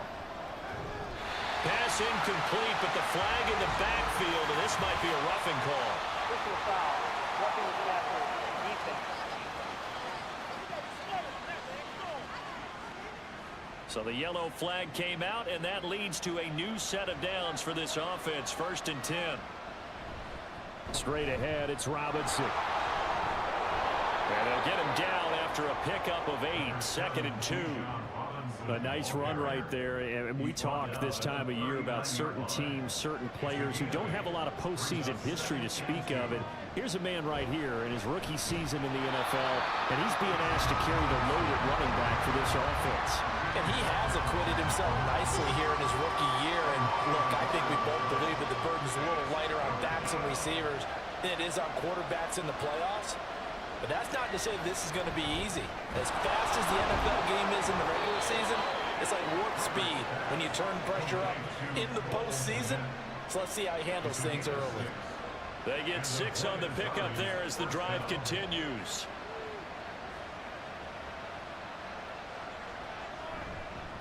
Pass incomplete, but the flag in the backfield, and this might be a roughing call. Personal foul. Roughing the tackle. Defense. So the yellow flag came out, and that leads to a new set of downs for this offense. 1st and 10. Straight ahead, it's Robinson. And they'll get him down after a pickup of 8. 2nd and 2. A nice run right there, and we talk this time of year about certain teams, certain players who don't have a lot of postseason history to speak of. And here's a man right here in his rookie season in the NFL, and he's being asked to carry the load at running back for this offense. And he has acquitted himself nicely here in his rookie year. And look, I think we both believe that the burden's a little lighter on backs and receivers than it is on quarterbacks in the playoffs. But that's not to say this is going to be easy. As fast as the NFL game is in the regular season, it's like warp speed when you turn pressure up in the postseason. So let's see how he handles things early. They get 6 on the pickup there as the drive continues.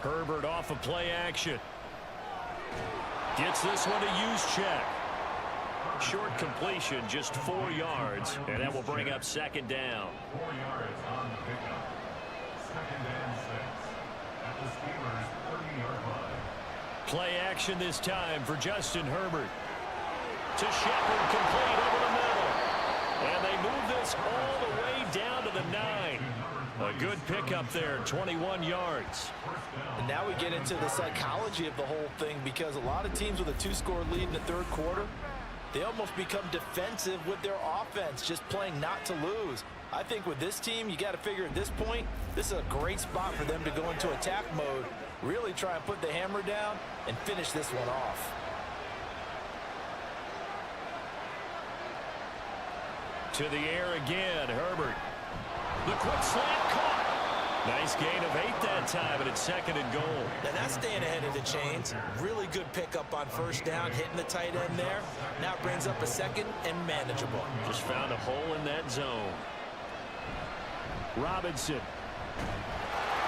Herbert off of play action. Gets this one to use check. Short completion, just 4 yards, and that will bring up 2nd down. 4 yards on the pickup. 2nd and 6 at the Steelers' 30-yard line. Play action this time for Justin Herbert. To Shepard, complete over the middle. And they move this all the way down to the 9. A good pickup there, 21 yards. And now we get into the psychology of the whole thing, because a lot of teams with a 2-score lead in the 3rd quarter, they almost become defensive with their offense, just playing not to lose. I think with this team, you got to figure at this point, this is a great spot for them to go into attack mode, really try and put the hammer down and finish this one off. To the air again, Herbert. The quick slant caught. Nice gain of 8 that time, and it's 2nd and goal. Now that's staying ahead of the chains. Really good pickup on 1st down, hitting the tight end there. Now it brings up a 2nd and manageable. Just found a hole in that zone. Robinson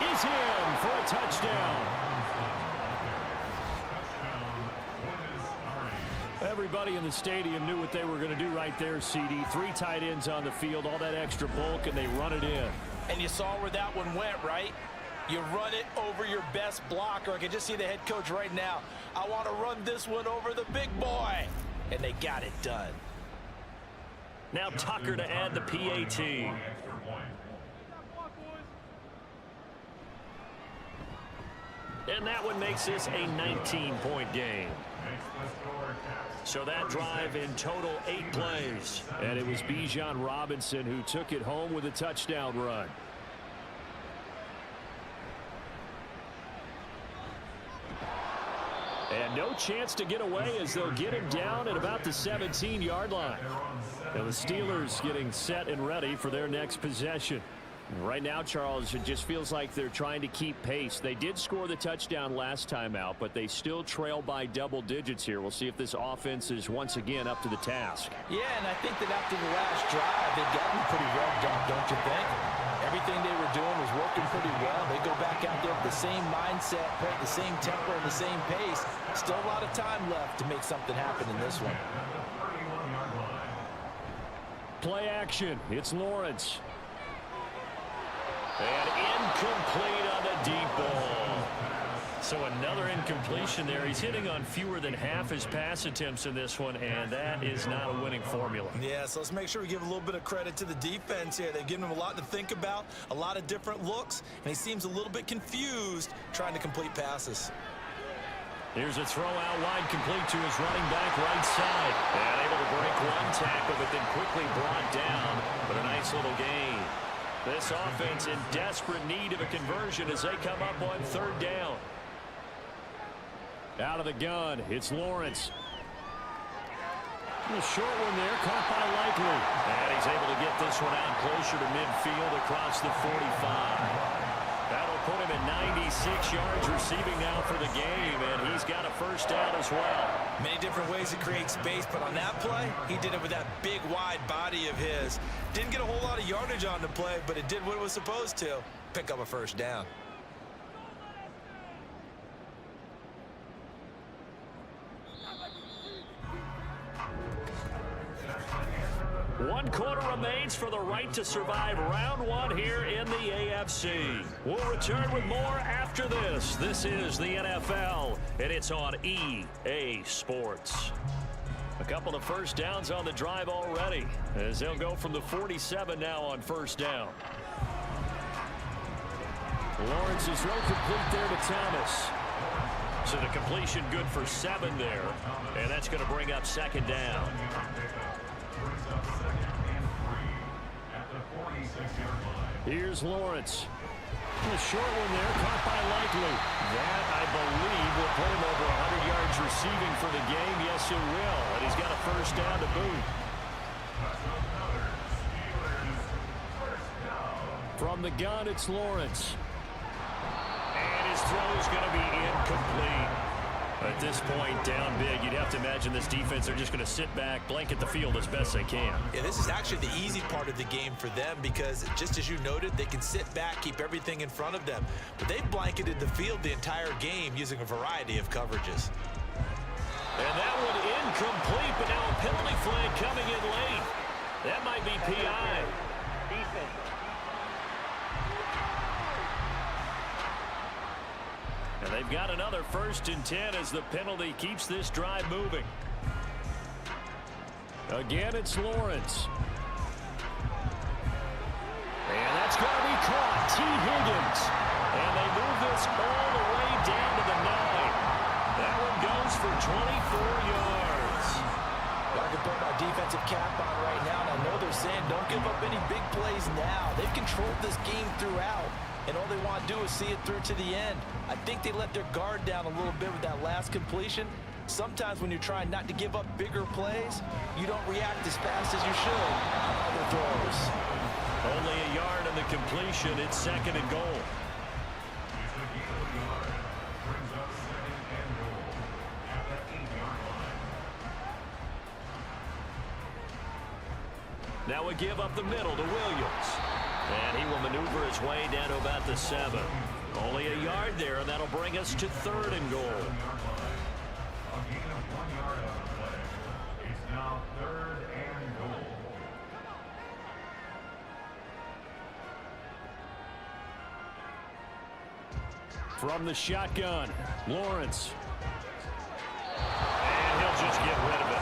is in for a touchdown. Everybody in the stadium knew what they were going to do right there, CD. 3 tight ends on the field, all that extra bulk, and they run it in. And you saw where that one went, right? You run it over your best blocker. I can just see the head coach right now. I want to run this one over the big boy. And they got it done. Now Tucker to add the PAT. And that one makes this a 19-point game. So that drive in total 8 plays. And it was Bijan Robinson who took it home with a touchdown run. And no chance to get away as they'll get him down at about the 17-yard line. Now the Steelers getting set and ready for their next possession. Right now, Charles, it just feels like they're trying to keep pace. They did score the touchdown last time out, but they still trail by double digits here. We'll see if this offense is once again up to the task. Yeah, and I think that after the last drive, they've gotten pretty revved up, don't you think? Everything they were doing was working pretty well. They go back out there with the same mindset, the same tempo, and the same pace. Still a lot of time left to make something happen in this one. Play action. It's Lawrence. And incomplete on the deep ball. So a Another incompletion there. He's hitting on fewer than half his pass attempts in this one, and that is not a winning formula. Yeah, so let's make sure we give a little bit of credit to the defense here. They've given him a lot to think about, a lot of different looks, and he seems a little bit confused trying to complete passes. Here's a throw out wide, complete to his running back right side. And able to break one tackle, but then quickly brought down. But a nice little gain. This offense in desperate need of a conversion as they come up on third down. Out of the gun, it's Lawrence. A short one there, caught by Likely. And he's able to get this one out closer to midfield across the 45. That'll put him at 96 yards receiving now for the game, and he's got a first down as well. Many different ways to create space, but on that play, he did it with that big, wide body of his. Didn't get a whole lot of yardage on the play, but it did what it was supposed to, pick up a first down. One quarter remains for the right to survive round one here in the AFC. We'll return with more after this. This is the NFL, and it's on EA Sports. A couple of first downs on the drive already, as they'll go from the 47 now on first down. Lawrence's throw complete there to Thomas. So the completion good for 7 there, and that's going to bring up second down. Here's Lawrence. A short one there, caught by Likely. That, I believe, will put him over 100 yards receiving for the game. Yes, it will. And he's got a first down to boot. From the gun, it's Lawrence. And his throw is going to be incomplete. At this point, down big, you'd have to imagine this defense are just going to sit back, blanket the field as best they can. Yeah, this is actually the easy part of the game for them because, just as you noted, they can sit back, keep everything in front of them. But they've blanketed the field the entire game using a variety of coverages. And that one incomplete, but now a penalty flag coming in late. That might be PI. Defense. And they've got another 1st and 10 as the penalty keeps this drive moving. Again, it's Lawrence. And that's going to be caught. T. Higgins. And they move this all the way down to the 9. That one goes for 24 yards. I can put my defensive cap on right now, and I know they're saying don't give up any big plays now. They've controlled this game throughout. And all they want to do is see it through to the end. I think they let their guard down a little bit with that last completion. Sometimes when you're trying not to give up bigger plays, you don't react as fast as you should on other throws. Only a yard on the completion. It's 2nd and goal. Now we give up the middle to Williams. And he will maneuver his way down to about the 7. Only a yard there, and that'll bring us to 3rd and goal. A gain of 1 yard on the play. It's now 3rd and goal. From the shotgun, Lawrence. And he'll just get rid of it.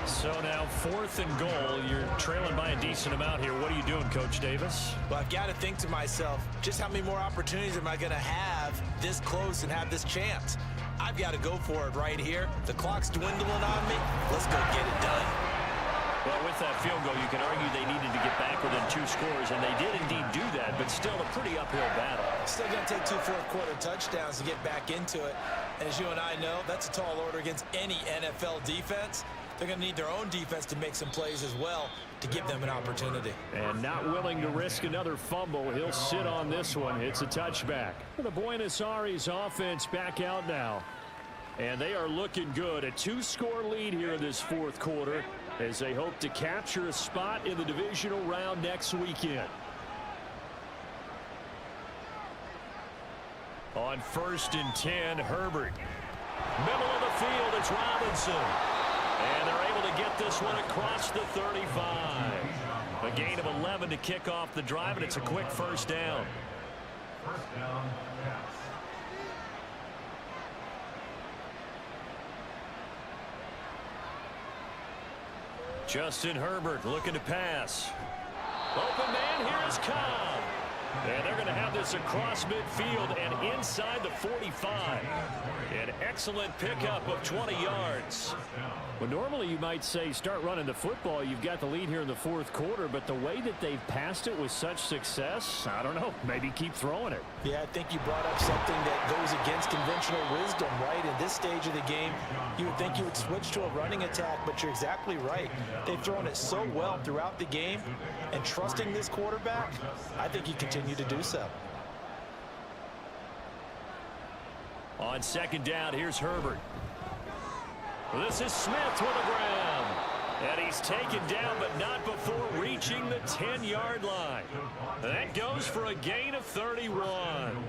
So now 4th and goal. You're trailing by a decent amount here. What are you doing, Coach Davis? Well, I've got to think to myself, just how many more opportunities am I going to have this close and have this chance? I've got to go for it right here. The clock's dwindling on me. Let's go get it done. Well, with that field goal, you can argue they needed to get back within 2 scores, and they did indeed do that, but still a pretty uphill battle. Still going to take 2 fourth-quarter touchdowns to get back into it. And as you and I know, that's a tall order against any NFL defense. They're going to need their own defense to make some plays as well to give them an opportunity. And not willing to risk another fumble. He'll sit on this one. It's a touchback. The Buenos Aires offense back out now. And they are looking good. A 2-score lead here in this 4th quarter as they hope to capture a spot in the divisional round next weekend. On 1st and 10, Herbert. Middle of the field, it's Robinson. And they're able to get this one across the 35. A gain of 11 to kick off the drive, and it's a quick first down. First down, Caps. Justin Herbert looking to pass. Open man, here is Cobb. And they're going to have this across midfield and inside the 45. An excellent pickup of 20 yards. Well, normally you might say start running the football. You've got the lead here in the fourth quarter, but the way that they've passed it with such success, I don't know, maybe keep throwing it. Yeah, I think you brought up something that goes against conventional wisdom, right? In this stage of the game, you would think you would switch to a running attack, but you're exactly right. They've thrown it so well throughout the game, and trusting this quarterback, I think you continue to do so. On second down, here's Herbert. This is Smith with a grab. And he's taken down, but not before reaching the 10-yard line. That goes for a gain of 31.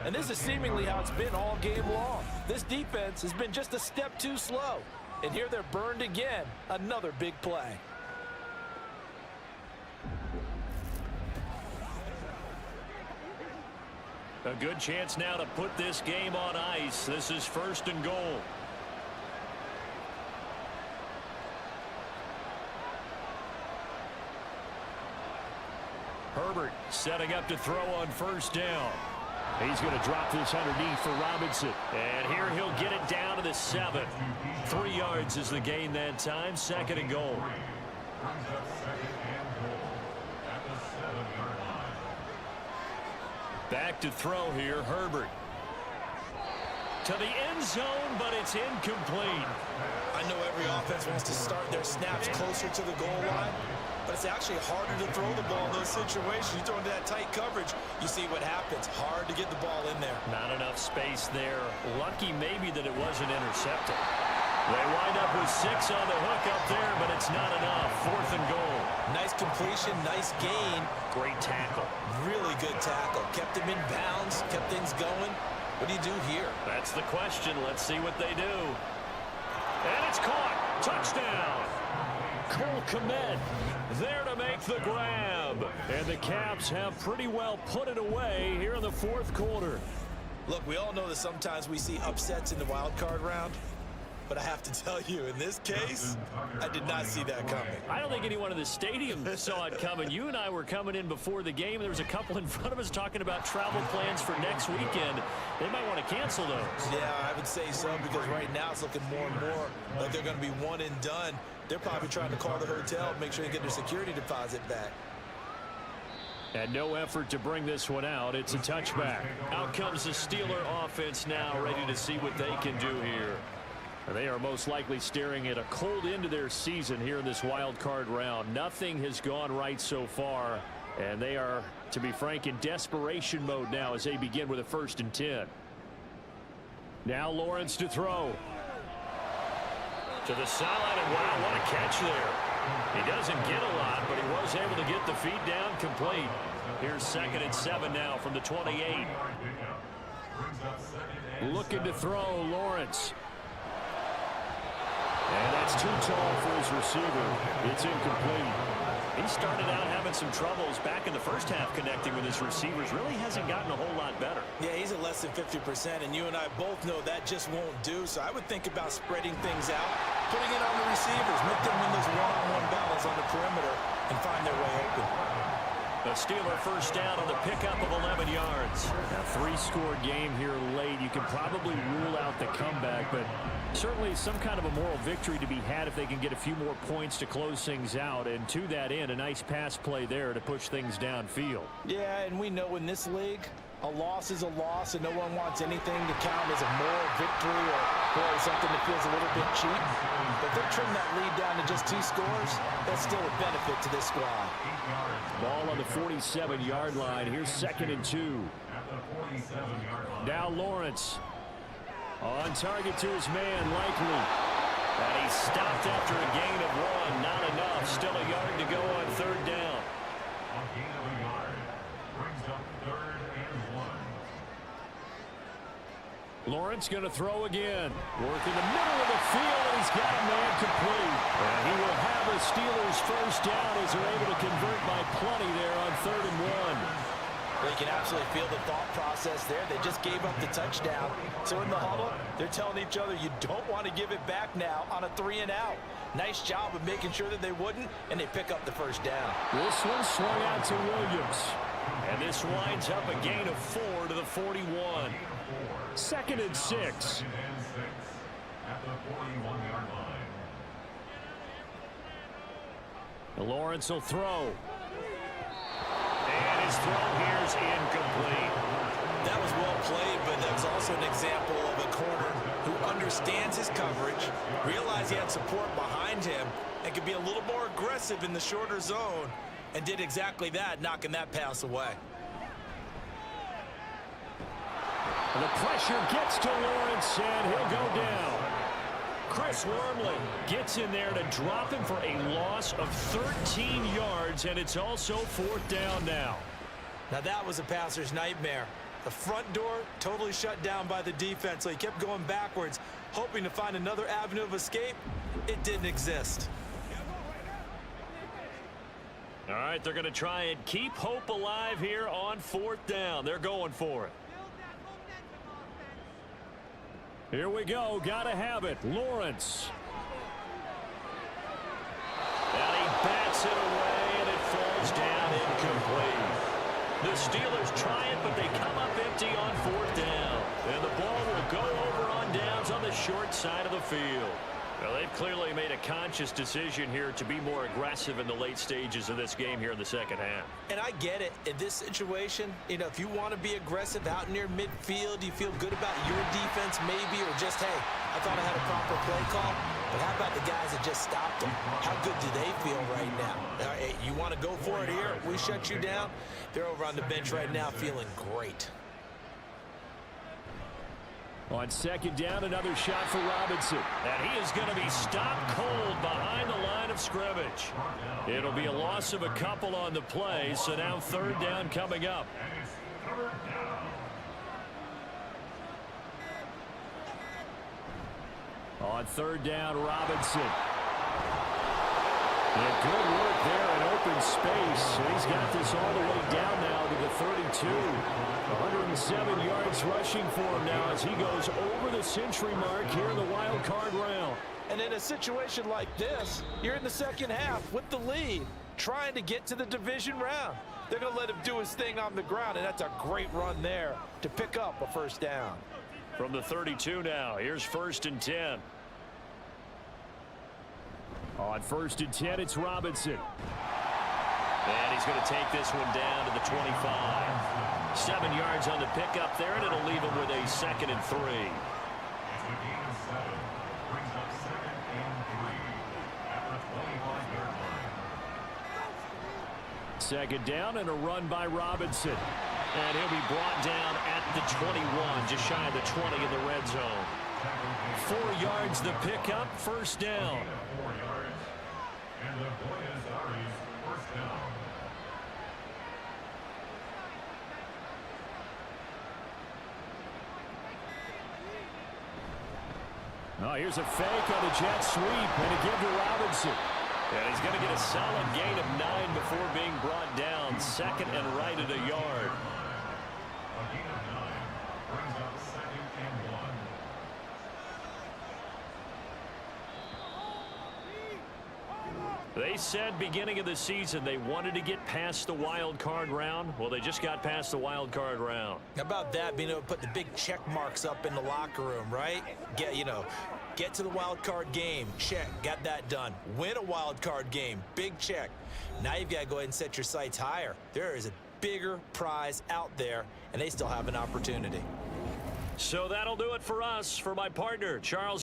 And this is seemingly how it's been all game long. This defense has been just a step too slow. And here they're burned again. Another big play. A good chance now to put this game on ice. This is first and goal. Herbert setting up to throw on first down. He's going to drop this underneath for Robinson. And here he'll get it down to the 7. 3 yards is the gain that time. Second and goal. Brings up second and goal at the 7-yard line. Back to throw here, Herbert. To the end zone, but it's incomplete. I know every offense wants to start their snaps closer to the goal line, but it's actually harder to throw the ball in those situations. You throw into that tight coverage, you see what happens. Hard to get the ball in there. Not enough space there. Lucky maybe that it wasn't intercepted. They wind up with 6 on the hook up there, but it's not enough. Fourth and goal. Nice completion, nice gain. Great tackle. Really good tackle. Kept him in bounds, kept things going. What do you do here? That's the question. Let's see what they do. And it's caught. Touchdown. Cole Kmet there to make the grab. And the Caps have pretty well put it away here in the fourth quarter. Look, we all know that sometimes we see upsets in the wild card round. But I have to tell you, in this case, I did not see that coming. I don't think anyone in the stadium saw it coming. You and I were coming in before the game. There was a couple in front of us talking about travel plans for next weekend. They might want to cancel those. Yeah, I would say so, because right now it's looking more and more like they're going to be one and done. They're probably trying to call the hotel and make sure they get their security deposit back. And no effort to bring this one out. It's a touchback. Out comes the Steeler offense now, ready to see what they can do here. They are most likely staring at a cold end to their season here in this wild card round. Nothing has gone right so far, and they are, to be frank, in desperation mode now as they begin with a 1st and 10. Now Lawrence to throw. To the sideline, and wow, what a catch there. He doesn't get a lot, but he was able to get the feet down complete. Here's 2nd and 7 now from the 28. Looking to throw, Lawrence. And that's too tall for his receiver. It's incomplete. He started out having some troubles back in the first half connecting with his receivers. Really hasn't gotten a whole lot better. Yeah, he's at less than 50%, and you and I both know that just won't do. So I would think about spreading things out, putting it on the receivers, make them win those one-on-one battles on the perimeter, and find their way open. The Steeler first down on the pickup of 11 yards. A 3-score game here late. You can probably rule out the comeback, but certainly some kind of a moral victory to be had if they can get a few more points to close things out. And to that end, a nice pass play there to push things downfield. Yeah, and we know in this league, a loss is a loss, and no one wants anything to count as a moral victory or something that feels a little bit cheap. But if they trim that lead down to just 2 scores, that's still a benefit to this squad. Ball on the 47-yard line. Here's 2nd and 2. Now Lawrence on target to his man, Likely. And he stopped after a gain of 1. Not enough. Still a yard to go on 3rd down. A gain of a yard brings up 3rd and 1. Lawrence going to throw again. Working the middle of the field, and he's got a man complete. And he will have the Steelers first down as they're able to convert by plenty there on 3rd and 1. Well, you can absolutely feel the thought process there. They just gave up the touchdown. So in the huddle, they're telling each other, you don't want to give it back now on a 3-and-out. Nice job of making sure that they wouldn't, and they pick up the first down. This one swung out to Williams. And this winds up a gain of 4 to the 41. 2nd and 6. At the 41-yard line. Lawrence will throw. And his throw here is incomplete. That was well played, but that's also an example of a corner who understands his coverage, realized he had support behind him, and could be a little more aggressive in the shorter zone, and did exactly that, knocking that pass away. The pressure gets to Lawrence, and he'll go down. Chris Wormley gets in there to drop him for a loss of 13 yards, and it's also 4th down now. Now that was a passer's nightmare. The front door totally shut down by the defense, so he kept going backwards, hoping to find another avenue of escape. It didn't exist. All right, they're going to try and keep hope alive here on 4th down. They're going for it. Here we go. Gotta have it. Lawrence. And he bats it away, and it falls down incomplete. The Steelers try it, but they come up empty on 4th down. And the ball will go over on downs on the short side of the field. Well, they've clearly made a conscious decision here to be more aggressive in the late stages of this game here in the second half. And I get it. In this situation, you know, if you want to be aggressive out near midfield, you feel good about your defense maybe, or just, hey, I thought I had a proper play call. But how about the guys that just stopped them? How good do they feel right now? Hey, you want to go for it here? We shut you down. They're over on the bench right now feeling great. On 2nd down, another shot for Robinson. And he is going to be stopped cold behind the line of scrimmage. It'll be a loss of a couple on the play, so now 3rd down coming up. On 3rd down, Robinson. And good work there in open space. And he's got this all the way down now to the 32. 107 yards rushing for him now as he goes over the century mark here in the wild card round. And in a situation like this, you're in the second half with the lead, trying to get to the division round. They're going to let him do his thing on the ground, and that's a great run there to pick up a 1st down. From the 32 now, here's 1st and 10. On 1st and 10, it's Robinson. And he's going to take this one down to the 25. 7 yards on the pickup there, and it'll leave him with a 2nd and 3. It's a gain of 7. Brings up 2nd and 3 at the 25-yard line. 2nd down and a run by Robinson. And he'll be brought down at the 21, just shy of the 20 in the red zone. 4 yards the pickup, 1st down. 4 yards. And the Buenos 1st down. Oh, here's a fake on the jet sweep, and a give to Robinson. And he's going to get a solid gain of 9 before being brought down. 2nd and right at a yard. A gain of 9 brings up 2nd and 1. They said beginning of the season they wanted to get past the wild card round. Well, they just got past the wild card round. How about that, being able to put the big check marks up in the locker room, right? Get to the wild card game, check, got that done. Win a wild card game, big check. Now you've got to go ahead and set your sights higher. There is a bigger prize out there, and they still have an opportunity. So that'll do it for us. For my partner, Charles